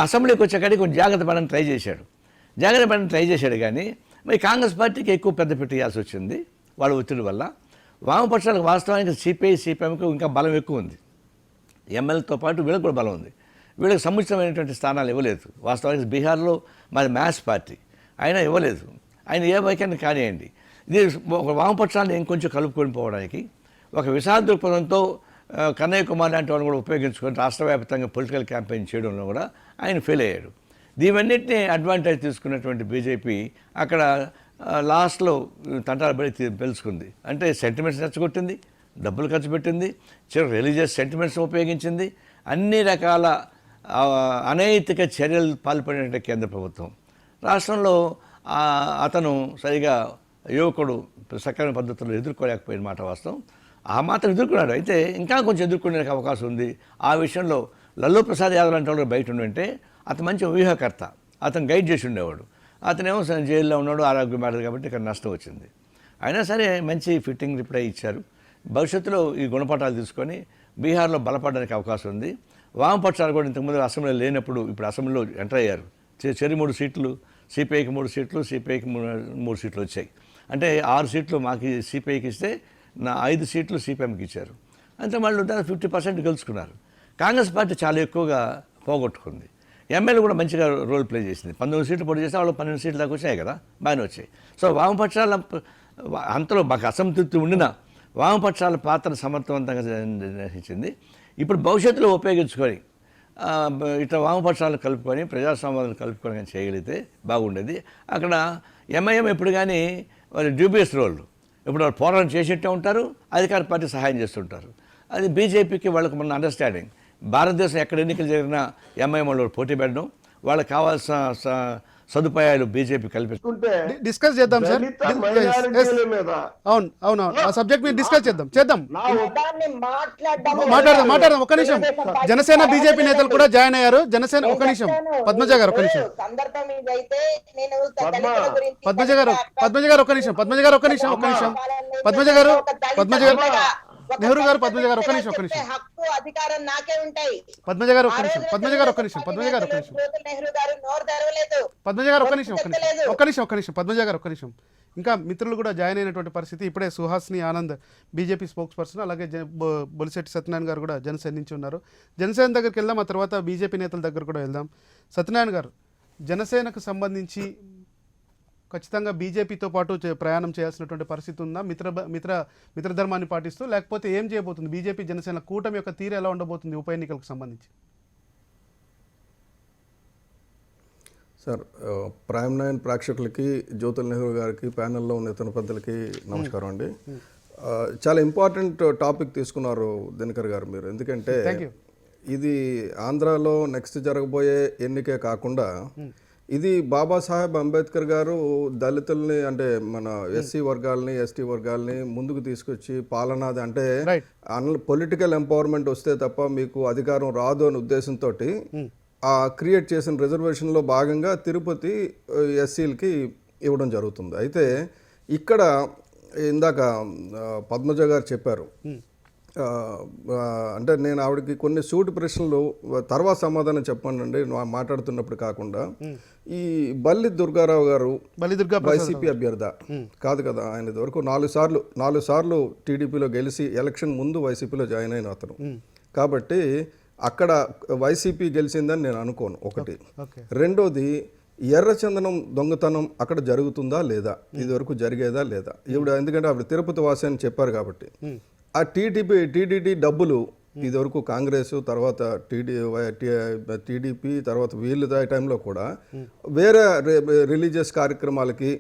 అసెంబ్లీకి వచ్చేకాడికి కొంచెం జాగ్రత్త పడని ట్రై చేశాడు కానీ మరి కాంగ్రెస్ పార్టీకి ఎక్కువ పెద్ద పెట్టేయాల్సి వచ్చింది వాళ్ళ ఒత్తిడి వల్ల. వామపక్షాలకు వాస్తవానికి సిపిఎంకి ఇంకా బలం ఎక్కువ ఉంది. ఎమ్మెల్యేతో పాటు వీళ్ళకి కూడా బలం ఉంది. వీళ్ళకి సముచితమైనటువంటి స్థానాలు ఇవ్వలేదు. వాస్తవానికి బీహార్లో మాది మ్యాథ్స్ పార్టీ, అయినా ఇవ్వలేదు. ఆయన ఏ వైఖరిని కానివ్వండి. ఇది ఒక వామపక్షాన్ని ఇంకొంచెం కలుపుకొని పోవడానికి ఒక విశాల దృక్పథంతో కన్నయ్య కుమార్ లాంటి వాళ్ళు కూడా ఉపయోగించుకొని రాష్ట్ర వ్యాప్తంగా పొలిటికల్ క్యాంపెయిన్ చేయడంలో కూడా ఆయన ఫెయిల్ అయ్యాడు. దీవన్నింటినీ అడ్వాంటేజ్ తీసుకున్నటువంటి బీజేపీ అక్కడ లాస్ట్లో తంటాలు పడి తెలుసుకుంది. అంటే సెంటిమెంట్స్ రెచ్చగొట్టింది, డబ్బులు ఖర్చు పెట్టింది, చివరికి రిలీజియస్ సెంటిమెంట్స్ ఉపయోగించింది. అన్ని రకాల అనైతిక చర్యలు పాల్పడినట్టు కేంద్ర ప్రభుత్వం. రాష్ట్రంలో అతను సరిగా యువకుడు సక్రమ పద్ధతుల్లో ఎదుర్కోలేకపోయిన మాట వాస్తవం. ఆ మాత్రం ఎదుర్కొన్నాడు. అయితే ఇంకా కొంచెం ఎదుర్కొనే అవకాశం ఉంది. ఆ విషయంలో లల్లూ ప్రసాద్ యాదవ్ లాంటి వాళ్ళు బయట ఉండుంటే అతను మంచి వ్యూహకర్త, అతను గైడ్ చేసి ఉండేవాడు. అతనేమో జైల్లో ఉన్నాడు, ఆరోగ్యం మారదు కాబట్టి ఇక్కడ నష్టం వచ్చింది. అయినా సరే మంచి ఫిట్టింగ్ రిప్లై ఇచ్చారు. భవిష్యత్తులో ఈ గుణపాఠాలు తీసుకొని బీహార్లో బలపడడానికి అవకాశం ఉంది. వామపక్షాలు కూడా ఇంతకుముందు అసెంబ్లీలో లేనప్పుడు ఇప్పుడు అసెంబ్లీలో ఎంటర్ అయ్యారు. 3 సీట్లు, సిపిఐకి 3 సీట్లు, సిపిఐకి 3 సీట్లు వచ్చాయి. అంటే 6 సీట్లు మాకు సిపిఐకి ఇస్తే 5 సీట్లు సిపిఎంకి ఇచ్చారు. అంతే వాళ్ళు 50% గెలుచుకున్నారు. కాంగ్రెస్ పార్టీ చాలా ఎక్కువగా పోగొట్టుకుంది. ఎమ్మెల్యే కూడా మంచిగా రోల్ ప్లే చేసింది. 19 సీట్లు పోటీ చేస్తే వాళ్ళు 12 సీట్ల దాకా వచ్చాయి కదా, బాగానే వచ్చాయి. సో వామపక్షాల అంతలో మాకు అసంతృప్తి ఉండినా వామపక్షాల పాత్ర సమర్థవంతంగా నిర్వహించింది. ఇప్పుడు భవిష్యత్తులో ఉపయోగించుకొని ఇట్లా వామపక్షాలను కలుపుకొని ప్రజాస్వామ్యాలను కలుపుకొని చేయగలిగితే బాగుండేది. అక్కడ ఎంఐఎం ఎప్పుడు కానీ వాళ్ళు డ్యూబియస్ రోల్, ఇప్పుడు వాళ్ళు పోరాటం చేసేట్టే ఉంటారు, అధికార పార్టీ సహాయం చేస్తుంటారు. అది బీజేపీకి వాళ్ళకు మన అండర్స్టాండింగ్. భారతదేశం ఎక్కడ ఎన్నికలు జరిగినా ఎంఐఎం వాళ్ళు పోటీ పెట్టడం, వాళ్ళకి కావాల్సిన సదుపాయాలు బీజేపీ కల్పిస్తుంటే డిస్కస్ చేద్దాం సార్. అవును ఆ సబ్జెక్ట్ మీద డిస్కస్ చేద్దాం. మాట్లాడదాం. ఒక్క నిమిషం. జనసేన బీజేపీ నేతలు కూడా జాయిన్ అయ్యారు. జనసేన ఒక్క నిమిషం. పద్మజ గారు ఒక్క నిమిషం. పద్మజ గారు ఒక్క నిమిషం. నెహ్రూ గారు పద్మజ గారు ఒక్క నిమిషం. హక్కు అధికారం నాకే ఉంటాయి. పద్మజ గారు ఒక్క నిమిషం. నెహ్రూ గారు నోరు తెరవలేదు. పద్మజ గారు ఒక్క నిమిషం. ఇంకా మిత్రులు కూడా జాయిన్ అయినటువంటి పరిస్థితి. ఇప్పుడే Suhasini Anand BJP spokes person, అలాగే బొలిశెట్టి సత్యనారాయణ గారు కూడా జనసేన నుంచి ఉన్నారు. జనసేన దగ్గరికి వెళ్దాం, ఆ తర్వాత బీజేపీ నేతల దగ్గర కూడా వెళ్దాం. సత్యనారాయణ గారు, జనసేనకు సంబంధించి ఖచ్చితంగా బీజేపీతో పాటు ప్రయాణం చేయాల్సినటువంటి పరిస్థితి ఉందా మిత్రధర్మాన్ని పాటిస్తూ, లేకపోతే ఏం చేయబోతుంది బీజేపీ జనసేన కూటమి యొక్క తీరు ఎలా ఉండబోతుంది ఉప ఎన్నికలకు సంబంధించి? సార్, ప్రైమ్ 9 ప్రేక్షకులకి, జ్యోతుల్ నెహ్రూ గారికి, ప్యానెల్లో ఉన్న ఇతర పెద్దలకి నమస్కారం అండి. చాలా ఇంపార్టెంట్ టాపిక్ తీసుకున్నారు దినకర్ గారు మీరు. ఎందుకంటే ఇది ఆంధ్రాలో నెక్స్ట్ జరగబోయే ఎన్నికే కాకుండా ఇది బాబాసాహెబ్ అంబేద్కర్ గారు దళితుల్ని, అంటే మన ఎస్సీ వర్గాల్ని, ఎస్టీ వర్గాల్ని ముందుకు తీసుకొచ్చి పాలనాది, అంటే పొలిటికల్ ఎంపవర్మెంట్ వస్తే తప్ప మీకు అధికారం రాదు అనే ఉద్దేశంతో క్రియేట్ చేసిన రిజర్వేషన్లో భాగంగా తిరుపతి ఎస్సీలకి ఇవ్వడం జరుగుతుంది. అయితే ఇక్కడ ఇందాక పద్మజ గారు చెప్పారు, అంటే నేను ఆవిడకి కొన్ని సూటి ప్రశ్నలు తర్వాత సమాధానం చెప్పండి మాట్లాడుతున్నప్పుడు కాకుండా, ఈ బల్లి దుర్గారావు గారు వైసీపీ అభ్యర్థ కాదు కదా, ఆయన ఇదివరకు 4 సార్లు టీడీపీలో గెలిచి ఎలక్షన్ ముందు వైసీపీలో జాయిన్ అయిన అతను. కాబట్టి అక్కడ వైసీపీ గెలిచిందని నేను అనుకోను. ఒకటి. రెండోది, ఎర్రచందనం దొంగతనం అక్కడ జరుగుతుందా లేదా, ఇదివరకు జరిగేదా లేదా ఈవిడ, ఎందుకంటే ఆవిడ తిరుపతి వాసి అని చెప్పారు కాబట్టి, ఆ టీడీటీ డబ్బులు ఇదివరకు కాంగ్రెస్, తర్వాత టీడీపీ, తర్వాత వీళ్ళు టైంలో కూడా వేరే రిలీజియస్ కార్యక్రమాలకి,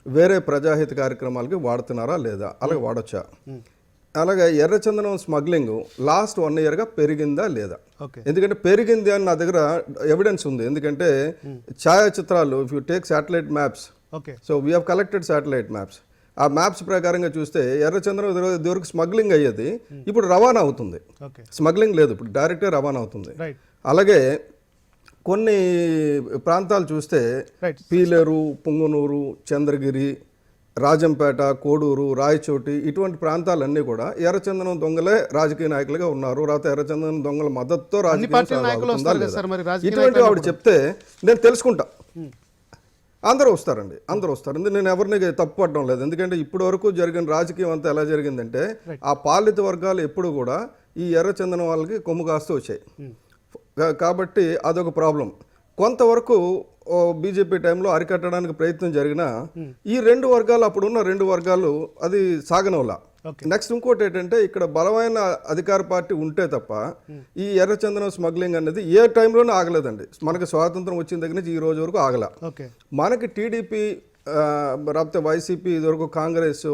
వేరే ప్రజాహిత కార్యక్రమాలకి వాడుతున్నారా లేదా, అలాగే వాడొచ్చా? అలాగే ఎర్రచందనం స్మగ్లింగ్ లాస్ట్ 1 yearగా పెరిగిందా లేదా? ఎందుకంటే పెరిగింది అని నా దగ్గర ఎవిడెన్స్ ఉంది. ఎందుకంటే ఛాయాచిత్రాలు, if you take satellite maps, so we have collected satellite maps, ఆ మ్యాప్స్ ప్రకారంగా చూస్తే ఎర్రచందనం ఇదివరకు స్మగ్లింగ్ అయ్యేది, ఇప్పుడు రవాణా అవుతుంది. స్మగ్లింగ్ లేదు, ఇప్పుడు డైరెక్ట్గా రవాణా అవుతుంది. అలాగే కొన్ని ప్రాంతాలు చూస్తే పీలేరు, పుంగనూరు, చంద్రగిరి, రాజంపేట, కోడూరు, రాయచోటి, ఇటువంటి ప్రాంతాలన్నీ కూడా ఎర్రచందనం దొంగలే రాజకీయ నాయకులుగా ఉన్నారు. రాత ఎర్రచందనం దొంగల మద్దతుతో ఇటువంటి ఆవిడ చెప్తే నేను తెలుసుకుంటా. అందరూ వస్తారండి, అందరూ వస్తారు. నేను ఎవరిని తప్పు పడడం లేదు. ఎందుకంటే ఇప్పటి వరకు జరిగిన రాజకీయం అంతా ఎలా జరిగిందంటే, ఆ పాలిత వర్గాలు ఎప్పుడు కూడా ఈ ఎర్రచందనం వాళ్ళకి కొమ్ము కాస్తూ వచ్చాయి. కాబట్టి అదొక ప్రాబ్లం. కొంతవరకు బీజేపీ టైంలో అరికట్టడానికి ప్రయత్నం జరిగినా ఈ 2 వర్గాలు, అప్పుడున్న 2 వర్గాలు అది సాగనవలా. నెక్స్ట్ ఇంకోటి ఏంటంటే, ఇక్కడ బలమైన అధికార పార్టీ ఉంటే తప్ప ఈ ఎర్రచందనం స్మగ్లింగ్ అనేది ఏ టైంలోనూ ఆగలేదండి. మనకి స్వాతంత్రం వచ్చిన దగ్గర నుంచి ఈ రోజు వరకు ఆగల. మనకి టీడీపీ, లేకపోతే వైసీపీ, ఇదివరకు కాంగ్రెస్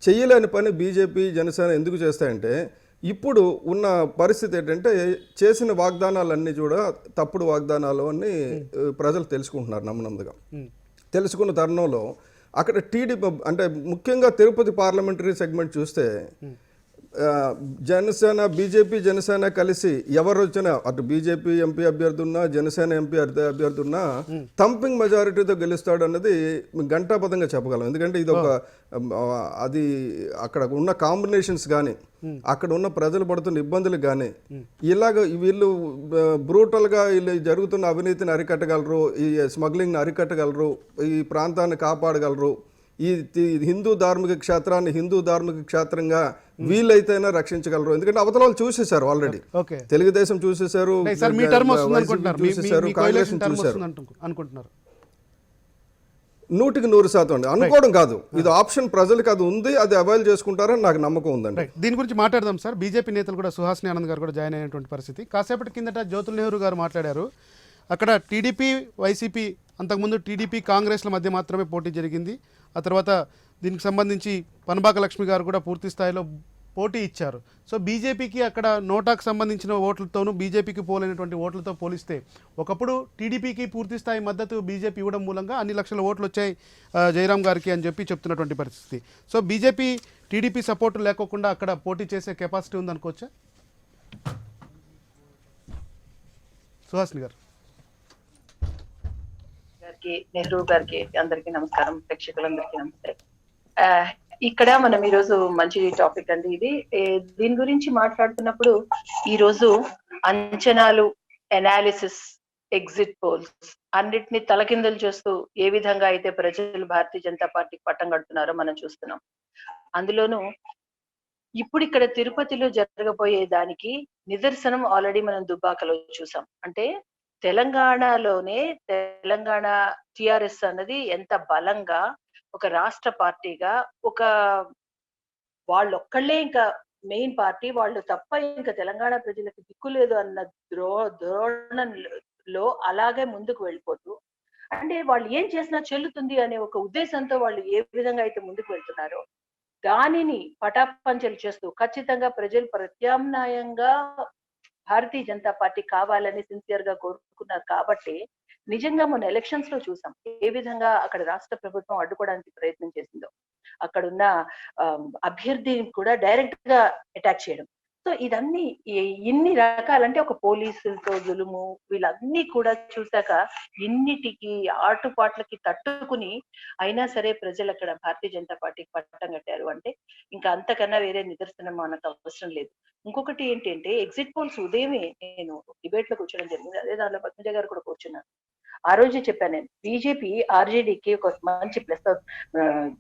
చెయ్యలేని పని బీజేపీ, జనసేన ఎందుకు చేస్తాయంటే, ఇప్పుడు ఉన్న పరిస్థితి ఏంటంటే, చేసిన వాగ్దానాలన్నీ కూడా తప్పుడు వాగ్దానాలు అని ప్రజలు తెలుసుకుంటున్నారు నెమ్మదిగా. తెలుసుకున్న తరుణంలో అక్కడ టీడీపీ, అంటే ముఖ్యంగా తిరుపతి పార్లమెంటరీ సెగ్మెంట్ చూస్తే జనసేన, బీజేపీ, జనసేన కలిసి ఎవరు వచ్చినా, అటు బీజేపీ ఎంపీ అభ్యర్థి ఉన్నా, జనసేన ఎంపీ అభ్యర్థి ఉన్నా థంపింగ్ మెజారిటీతో గెలుస్తాడు అన్నది ఘంటాపథంగా చెప్పగలం. ఎందుకంటే ఇది ఒక, అది అక్కడ ఉన్న కాంబినేషన్స్ కానీ, అక్కడ ఉన్న ప్రజలు పడుతున్న ఇబ్బందులు కానీ, ఇలాగ వీళ్ళు బ్రూటల్గా వీళ్ళు జరుగుతున్న అవినీతిని అరికట్టగలరు, ఈ స్మగ్లింగ్ని అరికట్టగలరు, ఈ ప్రాంతాన్ని కాపాడగలరు, ఈ హిందూ ధార్మిక క్షేత్రాన్ని హిందూ ధార్మిక క్షేత్రంగా వీళ్ళైతేనే రక్షించగలరు. ఎందుకంటే అవతల వాళ్ళు చూసేశారు ఆల్రెడీ. తెలుగుదేశం చూసేశారు, చూసేశారు, కాంగ్రెస్ చూశారు. 100% అండి, అనుకోవడం కాదు, ఇది ఆప్షన్ ప్రజలకు అది ఉంది, అది అవైల్ చేసుకుంటారని నాకు నమ్మకం ఉందండి. దీని గురించి మాట్లాడదాం సార్. బీజేపీ నేతలు కూడా, సుహాసిని ఆనంద్ గారు కూడా జాయిన్ అయినటువంటి పరిస్థితి. కాసేపటి కిందట జ్యోతుల్ నెహ్రూ గారు మాట్లాడారు. అక్కడ టీడీపీ, వైసీపీ, అంతకుముందు టీడీపీ, కాంగ్రెస్ల మధ్య మాత్రమే పోటీ జరిగింది. ఆ తర్వాత దీనికి సంబంధించి పనబాక లక్ష్మి గారు కూడా పూర్తి స్థాయిలో పోటీ ఇచ్చారు. సో బీజేపీకి అక్కడ నోటాకు సంబంధించిన ఓట్లతోనూ బీజేపీకి పోలైనటువంటి ఓట్లతో పోలిస్తే ఒకప్పుడు టీడీపీకి పూర్తి స్థాయి మద్దతు బీజేపీ ఇవ్వడం మూలంగా అన్ని లక్షల ఓట్లు వచ్చాయి జయరాం గారికి అని చెప్పి చెప్తున్నటువంటి పరిస్థితి. సో బీజేపీ టీడీపీ సపోర్ట్ లేకోకుండా అక్కడ పోటీ చేసే కెపాసిటీ ఉందనుకోవచ్చా? సుహాసిని గారు. నెహ్రూ గారికి అందరికీ నమస్కారం, ప్రేక్షకులందరికీ నమస్తే. ఇక్కడ మనం ఈరోజు మంచి టాపిక్ అండి ఇది. దీని గురించి మాట్లాడుతున్నప్పుడు ఈ రోజు అంచనాలు, ఎనాలిసిస్, ఎగ్జిట్ పోల్స్ అన్నిటిని తలకిందులు చేస్తూ ఏ విధంగా అయితే ప్రజలు భారతీయ జనతా పార్టీకి పట్టం కడుతున్నారో మనం చూస్తున్నాం. అందులోనూ ఇప్పుడు ఇక్కడ తిరుపతిలో జరగబోయే దానికి నిదర్శనం ఆల్రెడీ మనం దుబ్బాకలో చూసాం. అంటే తెలంగాణలోనే తెలంగాణ టిఆర్ఎస్ అన్నది ఎంత బలంగా ఒక రాష్ట్ర పార్టీగా, ఒక వాళ్ళొక్కళ్ళే ఇంకా మెయిన్ పార్టీ, వాళ్ళు తప్ప ఇంకా తెలంగాణ ప్రజలకు దిక్కు లేదు అన్న ధోరణిలో అలాగే ముందుకు వెళ్ళిపోతూ అంటే వాళ్ళు ఏం చేసినా చెల్లుతుంది అనే ఒక ఉద్దేశంతో వాళ్ళు ఏ విధంగా అయితే ముందుకు వెళ్తున్నారో దానిని పటాపంచలు చేస్తూ ఖచ్చితంగా ప్రజలు ప్రత్యామ్నాయంగా భారతీయ జనతా పార్టీ కావాలని సిన్సియర్ గా కోరుకున్నారు కాబట్టి నిజంగా మొన్న ఎలక్షన్స్ లో చూసాం ఏ విధంగా అక్కడ రాష్ట్ర ప్రభుత్వం అడ్డుకోవడానికి ప్రయత్నం చేసిందో. అక్కడున్న అభ్యర్థిని కూడా డైరెక్ట్ గా అటాక్ చేయడం. సో ఇదన్నీ ఇన్ని రకాలంటే ఒక పోలీసులతో జులుము వీళ్ళన్నీ కూడా చూశాక ఇన్నిటికి ఆటుపాట్లకి తట్టుకుని అయినా సరే ప్రజలు అక్కడ భారతీయ జనతా పార్టీకి పట్టం కట్టారు అంటే ఇంకా అంతకన్నా వేరే నిదర్శనం మనకు అవసరం లేదు. ఇంకొకటి ఏంటంటే ఎగ్జిట్ పోల్స్ ఉదయమే నేను డిబేట్ లో కూర్చోడం జరిగింది, అదే దానిలో పద్మజ గారు కూడా కూర్చున్నారు. ఆ రోజే చెప్పాను నేను, బీజేపీ ఆర్జేడీకి ఒక మంచి ప్లస్ అవుతుంది,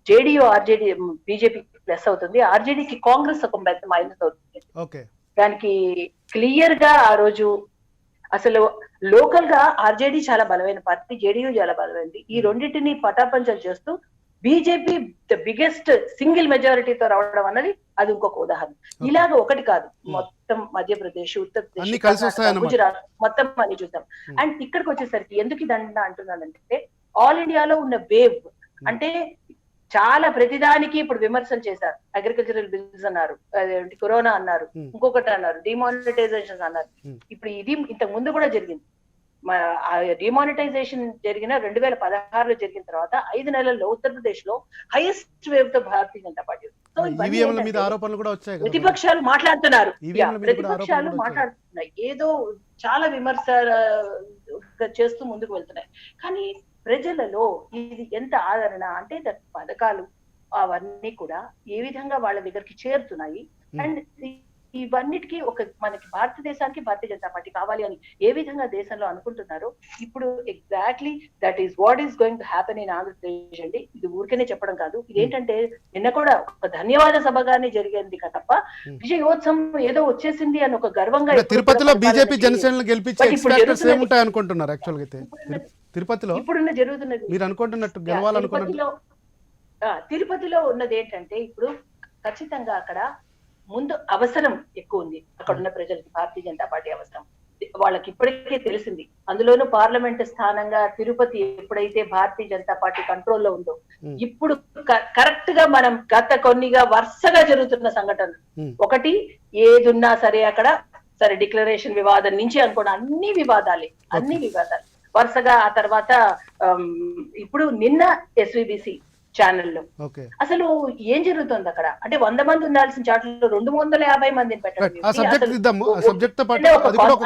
జేడీయూ ఆర్జేడీ బీజేపీకి ప్లస్ అవుతుంది, ఆర్జేడీకి కాంగ్రెస్ ఒక మైనస్ అవుతుంది. దానికి క్లియర్ గా ఆ రోజు అసలు లోకల్ గా ఆర్జేడీ చాలా బలమైన పార్టీ, జేడీయూ చాలా బలమైనది. ఈ రెండింటిని పటాపంచలు చేస్తూ బీజేపీ ద బిగ్గెస్ట్ సింగిల్ మెజారిటీతో రావడం అన్నది అది ఇంకొక ఉదాహరణ. ఇలాగ ఒకటి కాదు, మొత్తం మధ్యప్రదేశ్, ఉత్తరప్రదేశ్, గుజరాత్ మొత్తం అన్ని చూసాం. అండ్ ఇక్కడికి వచ్చేసరికి ఎందుకు ఇదంతా అంటున్నానంటే ఆల్ ఇండియాలో ఉన్న వేవ్ అంటే చాలా ప్రతిదానికి ఇప్పుడు విమర్శలు చేశారు. అగ్రికల్చరల్ బిల్స్ అన్నారు, కరోనా అన్నారు, ఇంకొకటి అన్నారు, డిమానిటైజేషన్ అన్నారు. ఇప్పుడు ఇది ఇంతకు ముందు కూడా జరిగింది. డిమానిటైజేషన్ జరిగిన 2016లో జరిగిన తర్వాత 5 నెలల్లో ఉత్తరప్రదేశ్ లో హైయెస్ట్ వేవ్ తో భారతీయ జనతా పార్టీ. ప్రతిపక్షాలు మాట్లాడుతున్నారు, ప్రతిపక్షాలు మాట్లాడుతున్నాయి, ఏదో చాలా విమర్శ చేస్తూ ముందుకు వెళ్తున్నాయి. కానీ ప్రజలలో ఇది ఎంత ఆదరణ అంటే పథకాలు అవన్నీ కూడా ఏ విధంగా వాళ్ళ దగ్గరికి చేరుతున్నాయి. అండ్ ఇవన్నిటికీ ఒక మనకి భారతదేశానికి భారతీయ జనతా పార్టీ కావాలి అని ఏ విధంగా దేశంలో అనుకుంటున్నారో ఇప్పుడు exactly that is what is going to happen in Andhra Pradesh అండి. ఇది ఊరికేనే చెప్పడం కాదు, ఇదేంటంటే నిన్న కూడా ఒక ధన్యవాద సభగానే జరిగింది కదా, విజయోత్సవం ఏదో వచ్చేసింది అని ఒక గర్వంగా. తిరుపతిలో బీజేపీ జనసేనలు గెలిపించి ఏముంటాయి అనుకుంటున్నారు యాక్చువల్గా అయితే తిరుపతిలో ఇప్పుడున్న జరుగుతున్నది మీరు అనుకుంటున్నట్టు గెలవాలనుకున్నట్టు తిరుపతిలో ఉన్నది ఏంటంటే ఇప్పుడు ఖచ్చితంగా అక్కడ ముందు అవసరం ఎక్కువ ఉంది. అక్కడ ఉన్న ప్రజలకి భారతీయ జనతా పార్టీ అవసరం వాళ్ళకి ఇప్పటికే తెలిసింది. అందులోనూ పార్లమెంట్ స్థానంగా తిరుపతి ఎప్పుడైతే భారతీయ జనతా పార్టీ కంట్రోల్లో ఉందో ఇప్పుడు కరెక్ట్ గా మనం గత కొన్నిగా వరుసగా జరుగుతున్న సంఘటనలు ఒకటి ఏదున్నా సరే అక్కడ సరే డిక్లరేషన్ వివాదం నుంచి అనుకోండి అన్ని వివాదాలు వరుసగా. ఆ తర్వాత ఇప్పుడు నిన్న ఎస్విబిసి ఛానల్లో అసలు ఏం జరుగుతుంది అక్కడ అంటే 100 మంది ఉండాల్సిన చాట్లో 250 మందిని పెట్టడం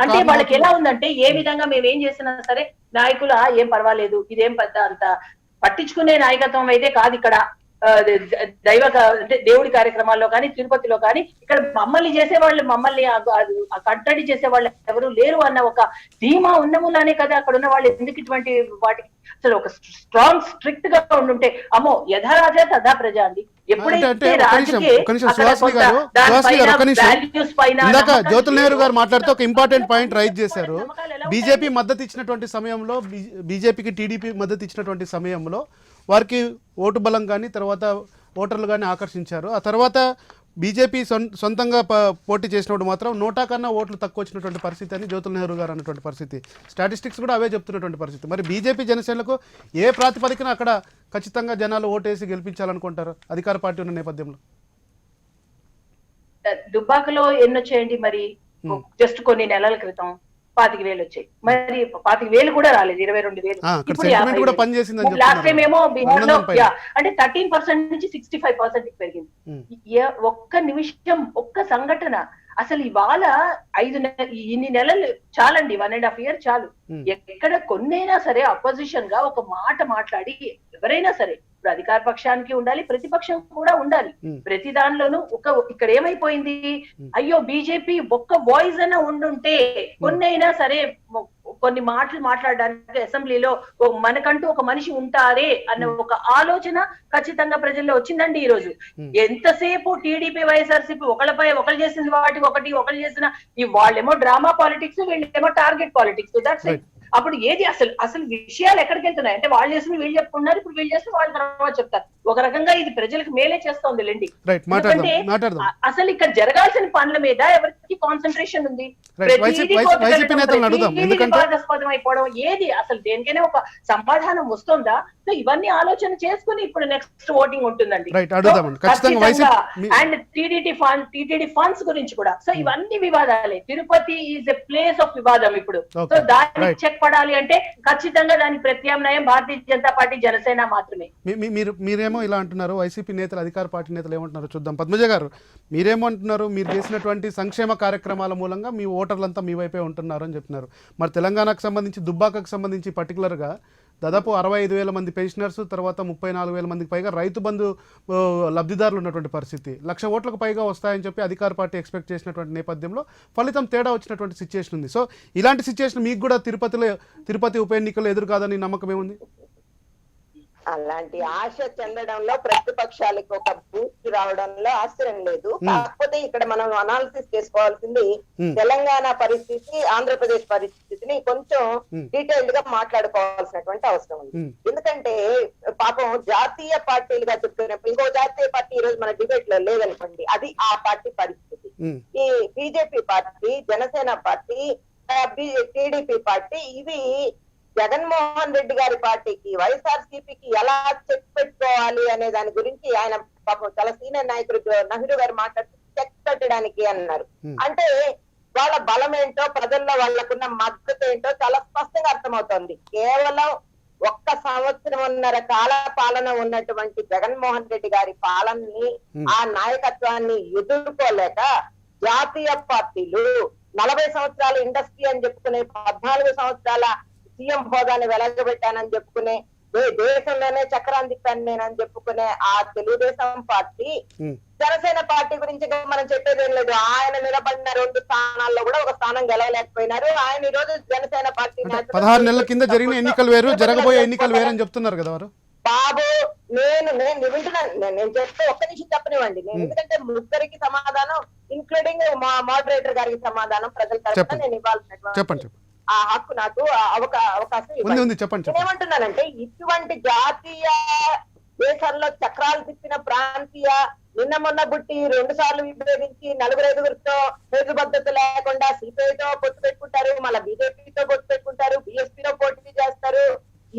అంటే వాళ్ళకి ఎలా ఉందంటే ఏ విధంగా మేము ఏం చేసినా సరే నాయకులు ఏం పర్వాలేదు ఇదేం పెద్ద అంత పట్టించుకునే నాయకత్వం అయితే కాదు ఇక్కడ దైవ అంటే దేవుడి కార్యక్రమాల్లో కానీ తిరుపతిలో కానీ ఇక్కడ మమ్మల్ని చేసేవాళ్ళు మమ్మల్ని కట్టడి చేసేవాళ్ళు ఎవరు లేరు అన్న ఒక ధీమా ఉన్నములానే కదా అక్కడ ఉన్న వాళ్ళు ఎందుకు ఇటువంటి వాటికి అసలు ఒక స్ట్రాంగ్ స్ట్రిక్ట్ గా ఉండుంటే అమ్మో యథా రాజా తదా ప్రజ అండి. ఎప్పుడైతే ఇందాక జ్యోతుల్ నెహ్రూ గారు మాట్లాడుతూ ఒక ఇంపార్టెంట్ పాయింట్ రైజ్ చేశారు. బీజేపీ మద్దతు ఇచ్చినటువంటి సమయంలో బీజేపీకి టీడీపీ మద్దతు ఇచ్చినటువంటి సమయంలో వారికి ఓటు బలం కానీ తర్వాత ఓటర్లు కానీ ఆకర్షించారు. ఆ తర్వాత బీజేపీ సొంతంగా పోటీ చేసినప్పుడు మాత్రం 100 కన్నా ఓట్లు తక్కువ వచ్చినటువంటి పరిస్థితి అని జ్యోతుల్ నెహ్రూ గారు అన్నటువంటి పరిస్థితి, స్టాటిస్టిక్స్ కూడా అవే చెప్తున్నటువంటి పరిస్థితి. మరి బీజేపీ జనసేనలకు ఏ ప్రాతిపదికన అక్కడ ఖచ్చితంగా జనాలు ఓటేసి గెలిపించాలనుకుంటారు అధికార పార్టీ ఉన్న నేపథ్యంలో? దుబ్బాకలో ఎన్నొచ్చాయండి మరి జస్ట్ కొన్ని నెలల క్రితం 25,000 వచ్చాయి, మరి 25,000 కూడా రాలేదు, 22,000. లాస్ట్ టైం ఏమో బీహార్ లో అంటే 13% నుంచి 65% పెరిగింది. ఒక్క నిమిషం ఒక్క సంఘటన అసలు ఇవాళ ఇన్ని నెలలు చాలండి, 1.5 year చాలు. ఎక్కడ కొన్నైనా సరే అపోజిషన్ గా ఒక మాట మాట్లాడి ఎవరైనా సరే ఇప్పుడు అధికార పక్షానికి ఉండాలి ప్రతిపక్షం కూడా ఉండాలి. ప్రతి దానిలోనూ ఇక్కడ ఏమైపోయింది అయ్యో బీజేపీ ఒక్క వాయిస్ అయినా ఉండుంటే కొన్నైనా సరే కొన్ని మాటలు మాట్లాడడానికి అసెంబ్లీలో మనకంటూ ఒక మనిషి ఉంటారే అన్న ఒక ఆలోచన ఖచ్చితంగా ప్రజల్లో వచ్చిందండి. ఈ రోజు ఎంతసేపు టీడీపీ వైఎస్ఆర్సీపీ ఒకళ్ళపై ఒకళ్ళు చేసింది వాటికి ఒకళ్ళు చేసిన వాళ్ళేమో డ్రామా పాలిటిక్స్ వీళ్ళేమో టార్గెట్ పాలిటిక్స్. That's it. అప్పుడు ఏది అసలు విషయాలు ఎక్కడికి వెళ్తున్నాయి అంటే వాళ్ళు చేసిన వీళ్ళు చెప్పుకున్నారు, ఇప్పుడు వీళ్ళు చేసిన వాళ్ళ తర్వాత చెప్తారు. ఒక రకంగా ఇది ప్రజలకు మేలే చేస్తోంది లేండి. రైట్, మాట్లాడదాం. అసలు ఇక్కడ జరగాల్సిన పనుల మీద ఎవరికి కాన్సన్ట్రేషన్ ఉంది? వైసీపీ నేతలను అడుగుదాం, ఎందుకంటే వివాదాస్పదం అయిపోవడం ఏది అసలు దేనికైనా ఒక సమాధానం వస్తుందా? సో ఇవన్నీ ఆలోచన చేసుకుని ఇప్పుడు నెక్స్ట్ ఓటింగ్ ఉంటుందండి. అండ్ టీటీడీ ఫండ్స్ గురించి కూడా. సో ఇవన్నీ వివాదాలే. Tirupati is a place of వివాదం ఇప్పుడు. సో దాన్ని చెక్ పడాలి అంటే ఖచ్చితంగా దానికి ప్రత్యామ్నాయం భారతీయ జనతా పార్టీ, జనసేన మాత్రమే. మీరేమో ఇలా అంటున్నారు, వైసీపీ నేతలు, అధికార పార్టీ నేతలు ఏమంటున్నారు చూద్దాం. పద్మజ గారు మీరేమంటున్నారు? మీరు చేసినటువంటి సంక్షేమ కార్యక్రమాల మూలంగా మీ ఓటర్లంతా మీ వైపే ఉంటున్నారు అని చెప్తున్నారు. మరి తెలంగాణకు సంబంధించి, దుబ్బాకకు సంబంధించి పర్టికులర్గా దాదాపు 65,000 మంది పెన్షనర్స్, తర్వాత 34,000 మందికి పైగా రైతు బంధు లబ్ధిదారులు ఉన్నటువంటి పరిస్థితి. 1,00,000 ఓట్లకు పైగా వస్తాయని చెప్పి అధికార పార్టీ ఎక్స్పెక్ట్ చేసినటువంటి నేపథ్యంలో ఫలితం తేడా వచ్చినటువంటి సిచ్యుయేషన్ ఉంది. సో ఇలాంటి సిచ్యుయేషన్ మీకు కూడా తిరుపతి ఉప ఎన్నికల్లో ఎదురు కాదని నమ్మకం ఏముంది? అలాంటి ఆశ చెందడంలో ప్రతిపక్షాలకు ఒక బూస్ట్ రావడంలో ఆశ్చర్యం లేదు. కాకపోతే ఇక్కడ మనం అనాలిసిస్ చేసుకోవాల్సింది తెలంగాణ పరిస్థితి, ఆంధ్రప్రదేశ్ పరిస్థితిని కొంచెం డీటెయిల్డ్ గా మాట్లాడుకోవాల్సినటువంటి అవసరం ఉంది. ఎందుకంటే పాపం జాతీయ పార్టీలుగా చెప్తున్నప్పుడు ఇంకో జాతీయ పార్టీ ఈ రోజు మన డిబేట్ లో లేదనుకోండి, అది ఆ పార్టీ పరిస్థితి. ఈ BJP party, Janasena party, TDP party, ఇవి జగన్మోహన్ రెడ్డి గారి పార్టీకి, వైఎస్ఆర్సీపీకి ఎలా చెక్ పెట్టుకోవాలి అనే దాని గురించి ఆయన పాపం చాలా సీనియర్ నాయకుడు నెహ్రూ గారు మాట్లాడుతూ చెక్ పెట్టడానికి అన్నారు. అంటే వాళ్ళ బలం ఏంటో, ప్రజల్లో వాళ్ళకున్న మద్దతు ఏంటో చాలా స్పష్టంగా అర్థమవుతోంది. కేవలం 1 సంవత్సరంన్నర కాల పాలన ఉన్నటువంటి జగన్మోహన్ రెడ్డి గారి పాలనని, ఆ నాయకత్వాన్ని ఎదుర్కోలేక జాతీయ పార్టీలు 40 సంవత్సరాల ఇండస్ట్రీ అని చెప్పుకునే, 14 సంవత్సరాల సీఎం హోదాని వెలగబెట్టానని చెప్పుకునే, దేశంలోనే చక్రాన్ని తిప్పాను నేనని చెప్పుకునే ఆ తెలుగుదేశం పార్టీ, జనసేన పార్టీ గురించి మనం చెప్పేదేం లేదు. ఆయన నిలబడిన 2 స్థానాల్లో కూడా ఒక స్థానం గెలవలేకపోయినారు. ఆయన ఈ రోజు జనసేన పార్టీ 16 నెలల కింద జరిగిన ఎన్నికలు వేరు, జరగబోయే ఎన్నికలు వేరు అని చెప్తున్నారు కదా వారు. బాబు నేను వింటున్నాను, నేను చెప్తే ఒక్క నిమిషం చెప్పనివ్వండి. నేను ఎందుకంటే ముగ్గురికి సమాధానం, ఇంక్లూడింగ్ మా మోడరేటర్ గారికి సమాధానం ప్రజల తరఫున నేను ఇవ్వాల్సినటువంటి ఆ హక్కు, నాకు అవకాశం ఇవ్వండి. నేనేమంటున్నానంటే ఇటువంటి జాతీయ దేశంలో చక్రాలు తిప్పిన ప్రాంతీయ, నిన్న మొన్న బుట్టి 2 సార్లు విభేదించి 4-5 హేతుబద్ధత లేకుండా సిపిఐతో పొత్తు పెట్టుకుంటారు, మళ్ళీ బీజేపీతో పొత్తు పెట్టుకుంటారు, బీఎస్పీలో పోటీ చేస్తారు.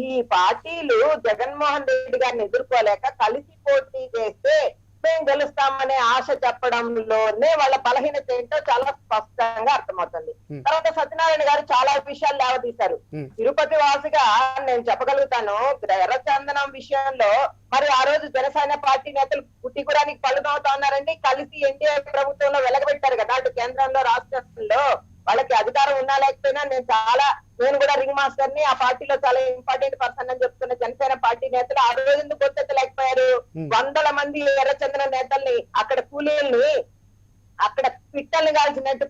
ఈ పార్టీలు జగన్మోహన్ రెడ్డి గారిని ఎదుర్కోలేక కలిసి పోటీ చేస్తే మేము గెలుస్తామనే ఆశ చెప్పడంలోనే వాళ్ళ బలహీనత ఏంటో చాలా స్పష్టంగా అర్థమవుతుంది. తర్వాత సత్యనారాయణ గారు చాలా విషయాలు లేవదీశారు. తిరుపతి వాసిగా నేను చెప్పగలుగుతాను, ఎర్రచందనం విషయంలో మరి ఆ రోజు జనసేన పార్టీ నేతలు పుట్టికురానికి పళ్ళునవుతా ఉన్నారండి. కలిసి ఎన్డీఏ ప్రభుత్వంలో వెలగబెట్టారు కదా, అటు కేంద్రంలో రాష్ట్రంలో. వాళ్ళకి అధికారం ఉన్నా లేకపోయినా నేను కూడా రింగ్ మాస్టర్ ని, ఆ పార్టీలో చాలా ఇంపార్టెంట్ పర్సన్ అని చెప్తున్న జనసేన పార్టీ నేతలు ఆ రోజు ఎందుకు గుర్తెత్తలేకపోయారు? 100 మంది ఎర్రచందన నేతల్ని, అక్కడ కూలీల్ని, అక్కడ పిట్టల్ని కాల్చినట్టు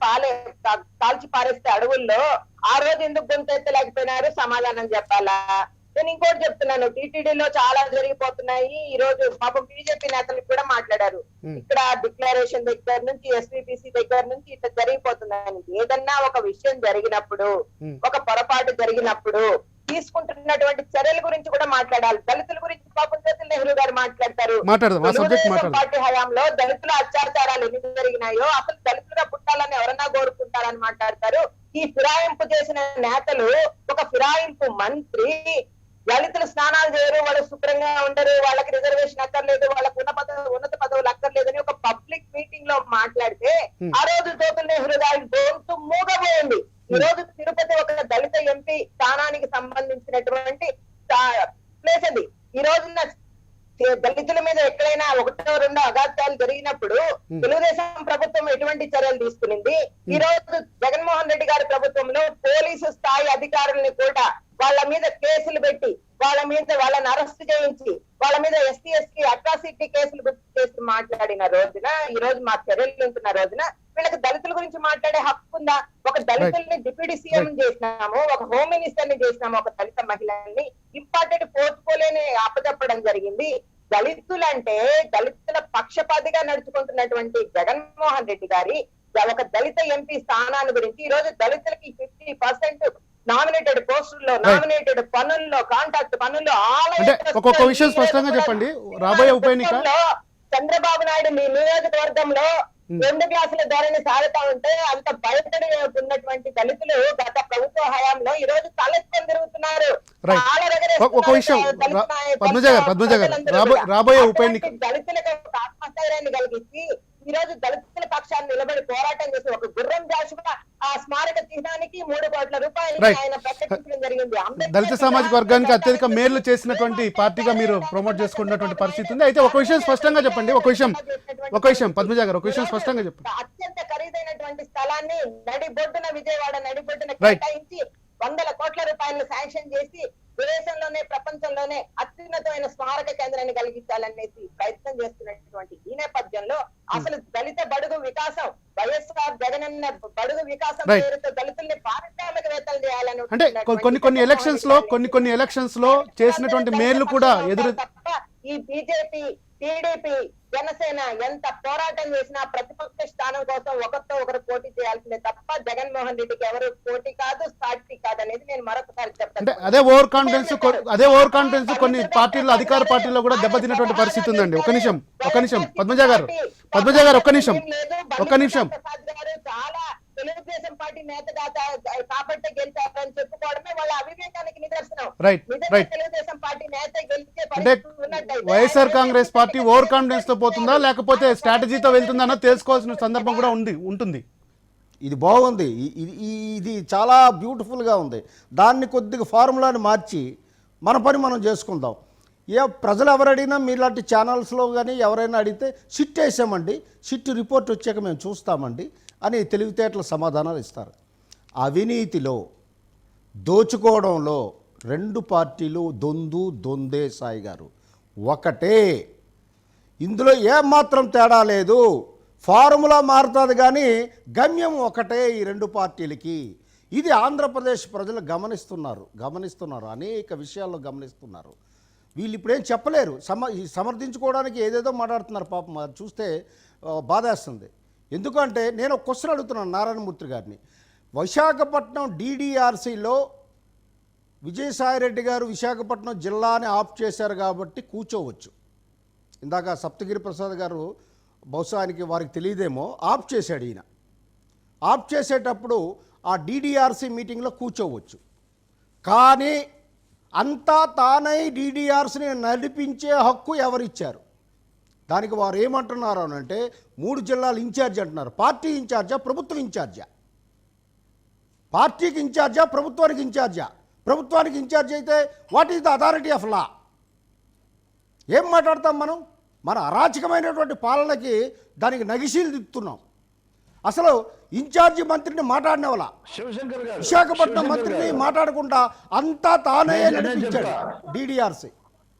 కాల్చి పారేస్తే అడవుల్లో ఆ రోజు ఎందుకు గుర్తెత్తలేకపోయినారు? సమాధానం చెప్పాలా? నేను ఇంకోటి చెప్తున్నాను, టీటీడీలో చాలా జరిగిపోతున్నాయి. ఈ రోజు పాపం బీజేపీ నేతలు కూడా మాట్లాడారు. ఇక్కడ డిక్లరేషన్ దగ్గర నుంచి, ఎస్పీపీసీ దగ్గర నుంచి ఇట్లా జరిగిపోతున్నాయని. ఏదన్నా ఒక విషయం జరిగినప్పుడు, ఒక పొరపాటు జరిగినప్పుడు తీసుకుంటున్నటువంటి చర్యల గురించి కూడా మాట్లాడాలి. దళితుల గురించి పాపం జ్యోతుల్ నెహ్రూ గారు మాట్లాడతారు. పార్టీ హయాంలో దళితుల అత్యాచారాలు ఎన్ని జరిగినాయో, అసలు దళితులుగా పుట్టాలని ఎవరన్నా కోరుకుంటారని మాట్లాడతారు. ఈ ఫిరాయింపు చేసిన నేతలు, ఒక ఫిరాయింపు మంత్రి, దళితులు స్నానాలు చేయరు, వాళ్ళు శుభ్రంగా ఉండరు, వాళ్ళకి రిజర్వేషన్ అక్కర్లేదు, వాళ్ళకు ఉన్నత పదవులు అక్కర్లేదని ఒక పబ్లిక్ మీటింగ్ లో మాట్లాడితే ఆ రోజు జ్యోతుల్ నెహ్రూ గారి గొంతు మూగబోయింది. ఈ రోజు తిరుపతి ఒక దళిత ఎంపీ స్థానానికి సంబంధించినటువంటి ప్లేస్ అది. ఈ రోజున దళితుల మీద ఎక్కడైనా 1-2 అఘాత్యాలు జరిగినప్పుడు తెలుగుదేశం ప్రభుత్వం ఎటువంటి చర్యలు తీసుకునింది? ఈ రోజు జగన్మోహన్ రెడ్డి గారి ప్రభుత్వంలో పోలీసు స్థాయి అధికారుల్ని కూడా వాళ్ళ మీద కేసులు పెట్టి, వాళ్ళని అరెస్ట్ చేయించి, వాళ్ళ మీద ఎస్సీ ఎస్టీ అట్రాసిటీ కేసులు చేసి మాట్లాడిన రోజున, ఈ రోజు మా చర్యలు ఉంటున్న రోజున వీళ్ళకి దళితుల గురించి మాట్లాడే హక్కు ఉందా? ఒక దళితుల్ని డిప్యూటీ సీఎం చేసినాము, ఒక హోమ్ మినిస్టర్ ని చేసినాము, ఒక దళిత మహిళల్ని ఇంపార్టెంట్ పోర్టుకోలేని అప్పచెప్పడం జరిగింది. దళితులంటే దళితుల పక్షపాతిగా నడుచుకుంటున్నటువంటి జగన్మోహన్ రెడ్డి గారి ఒక దళిత ఎంపీ స్థానాన్ని గురించి ఈ రోజు దళితులకి 50% నామినేటెడ్ పోస్టుల్లో, నామినేటెడ్ పనుల్లో, కాంట్రాక్ట్ పనుల్లో అంటే ఒక్కొక్క విషయం స్పష్టంగా చెప్పండి. రాబోయే ఉప ఎన్నిక చంద్రబాబు నాయుడు మీ నియోజకవర్గంలో 2 క్లాసుల ధోరణి సాగుతా ఉంటే అంత భయపడి ఉన్నటువంటి దళితులు గత ప్రభుత్వ హయాంలో ఈ రోజు తలెత్తుకొని తిరుగుతున్నారు. ఒక విషయం పద్మజ గారు రాబోయే ఉప ఎన్నిక దళితులకు ఆత్మస్థైర్యాన్ని కలిగించి ఈ రోజు దళితుల పక్షాన్ని నిలబడి పోరాటం చేసి ఒక గుర్రం జాషువా ఆ స్మారక చిహ్నానికి 3 కోట్ల రూపాయలు ఆయన ప్రకటించడం జరిగింది. దళిత సామాజిక వర్గానికి అత్యధిక మేలు చేసినటువంటి పార్టీగా మీరు ప్రమోట్ చేసుకున్నటువంటి పరిస్థితి ఉంది. అయితే ఒక విషయం స్పష్టంగా చెప్పండి. ఒక విషయం పద్మజ గారు, ఒక విషయం స్పష్టంగా చెప్పండి. అత్యంత ఖరీదైనటువంటి స్థలాన్ని విజయవాడ నడిబొడ్డున కేటాయించి 100 కోట్ల రూపాయలను శాంక్షన్ చేసి దేశంలోనే ప్రపంచంలోనే అత్యున్నతమైన స్మారక కేంద్రాన్ని కలిగించాలనేసి ప్రయత్నం చేస్తున్నటువంటి ఈ నేపథ్యంలో అసలు దళిత బడుగు వికాసం, వైఎస్ఆర్ జగనన్న బడుగు వికాసం పేరుతో దళితుల్ని పారిశ్రామికవేత్తలు చేయాలని అంటే కొన్ని ఎలక్షన్స్ లో చేసినటువంటి మేలు కూడా ఎదురు తప్ప ఈ బీజేపీ, టీడీపీ, జనసేన ఎంత పోరాటం చేసినా ప్రతిపక్ష స్థానం కోసం ఒకరితో ఒకరు పోటీ చేయాల్సిందే తప్ప జగన్మోహన్ రెడ్డికి ఎవరు పోటీ కాదు, సాటి కాదు అనేది నేను మరొకసారి చెప్తాను. అదే ఓవర్ కాన్ఫిడెన్స్ కొన్ని పార్టీల్లో, అధికార పార్టీల్లో కూడా దెబ్బతిన్నటువంటి పరిస్థితి ఉందండి. ఒక నిమిషం పద్మజ గారు ఒక్క నిమిషం చాలా తెలుగుదేశం పార్టీ నేతగా కాబట్టి గెలిచారని చెప్పుకోవడమే వాళ్ళ అవివేకానికి నిదర్శనం. తెలుగుదేశం పార్టీ నేత గెలిచే అంటే YSR Congress party over confidence తో పోతుందా లేకపోతే స్ట్రాటజీతో వెళ్తుందా అన్నది తెలుసుకోవాల్సిన సందర్భం కూడా ఉంటుంది. ఇది బాగుంది, ఇది చాలా బ్యూటిఫుల్గా ఉంది. దాన్ని కొద్దిగా ఫార్ములాని మార్చి మన పని మనం చేసుకుందాం. ప్రజలు ఎవరు అడిగినా మీలాంటి ఛానల్స్లో కానీ ఎవరైనా అడిగితే సిట్ వేసామండి, సిట్ రిపోర్ట్ వచ్చాక మేము చూస్తామండి అని తెలివితేటల సమాధానాలు ఇస్తారు. అవినీతిలో, దోచుకోవడంలో 2 పార్టీలు దొందే సాయి గారు ఒకటే. ఇందులో ఏమాత్రం తేడా లేదు. ఫార్ములా మారుతుంది కానీ గమ్యం ఒకటే ఈ 2 పార్టీలకి. ఇది ఆంధ్రప్రదేశ్ ప్రజలు గమనిస్తున్నారు, అనేక విషయాల్లో గమనిస్తున్నారు. వీళ్ళు ఇప్పుడేం చెప్పలేరు, సమర్థించుకోవడానికి ఏదేదో మాట్లాడుతున్నారు. పాపం చూస్తే బాధేస్తుంది. ఎందుకంటే నేను ఒక క్వశ్చన్ అడుగుతున్నాను నారాయణమూర్తి గారిని. విశాఖపట్నం DDRCలో విజయసాయిరెడ్డి గారు విశాఖపట్నం జిల్లాని ఆఫ్ చేశారు కాబట్టి కూర్చోవచ్చు. ఇందాక సప్తగిరి ప్రసాద్ గారు బహుశా వారికి తెలియదేమో ఆఫ్ చేశాడు. ఈయన ఆఫ్ చేసేటప్పుడు ఆ DDRC మీటింగ్లో కూర్చోవచ్చు. కానీ అంతా తానై DDRCని నడిపించే హక్కు ఎవరిచ్చారు? దానికి వారు ఏమంటున్నారు అంటే 3 జిల్లాలు ఇన్ఛార్జ్ అంటున్నారు. పార్టీ ఇన్ఛార్జా, ప్రభుత్వం ఇన్ఛార్జా? పార్టీకి ఇన్ఛార్జా, ప్రభుత్వానికి ఇన్ఛార్జా? ప్రభుత్వానికి ఇన్ఛార్జ్ అయితే what is the authority of law? ఏం మాట్లాడతాం మనం? మన అరాచకమైనటువంటి పాలనకి దానికి నగిశీలు దిద్దుతున్నాం. అసలు ఇన్ఛార్జి మంత్రిని మాట్లాడినవలా, విశాఖపట్నం మంత్రిని మాట్లాడకుండా అంతా తానే నడిపించాడు DDRC.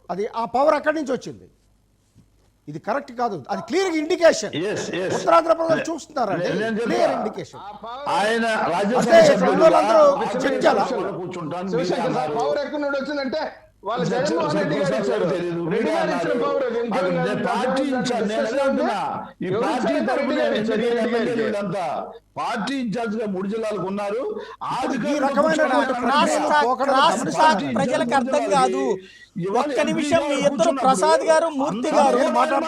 అది ఆ పవర్ అక్కడి నుంచి వచ్చింది. ఇది కరెక్ట్ కాదు. అది క్లియర్ ఇండికేషన్. ఉత్తరాంధ్ర ప్రజలు చూస్తున్నారండి, క్లియర్ ఇండికేషన్. ఆయన పవర్ ఎక్కడి నుండి వచ్చిందంటే వాళ్ళ జగన్మోహన్ రెడ్డి గారు ఇచ్చారు. రెడ్డి గారు ఇచ్చిన పవర్ పార్టీ ఇన్ఛార్జ్ గా 3 జిల్లాలకు ఉన్నారు. ఈ రకమైన ప్రజలకు అర్థం కాదు. ఒక్క నిమిషం, మీ ఇద్దరు ప్రసాద్ గారు, మూర్తి గారు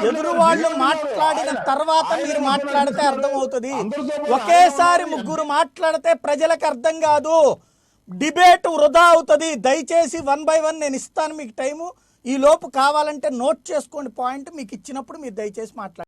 ఎదురు వాళ్ళు మాట్లాడిన తర్వాత మీరు మాట్లాడితే అర్థం అవుతుంది. ఒకేసారి 3 మాట్లాడితే ప్రజలకు అర్థం కాదు. డిబేట్ వృధా అవుతుంది. దయచేసి 1 by 1 నేను ఇస్తాను మీకు టైము. ఈ లోపు కావాలంటే నోట్ చేసుకోండి పాయింట్. మీకు ఇచ్చినప్పుడు మీరు దయచేసి మాట్లాడండి.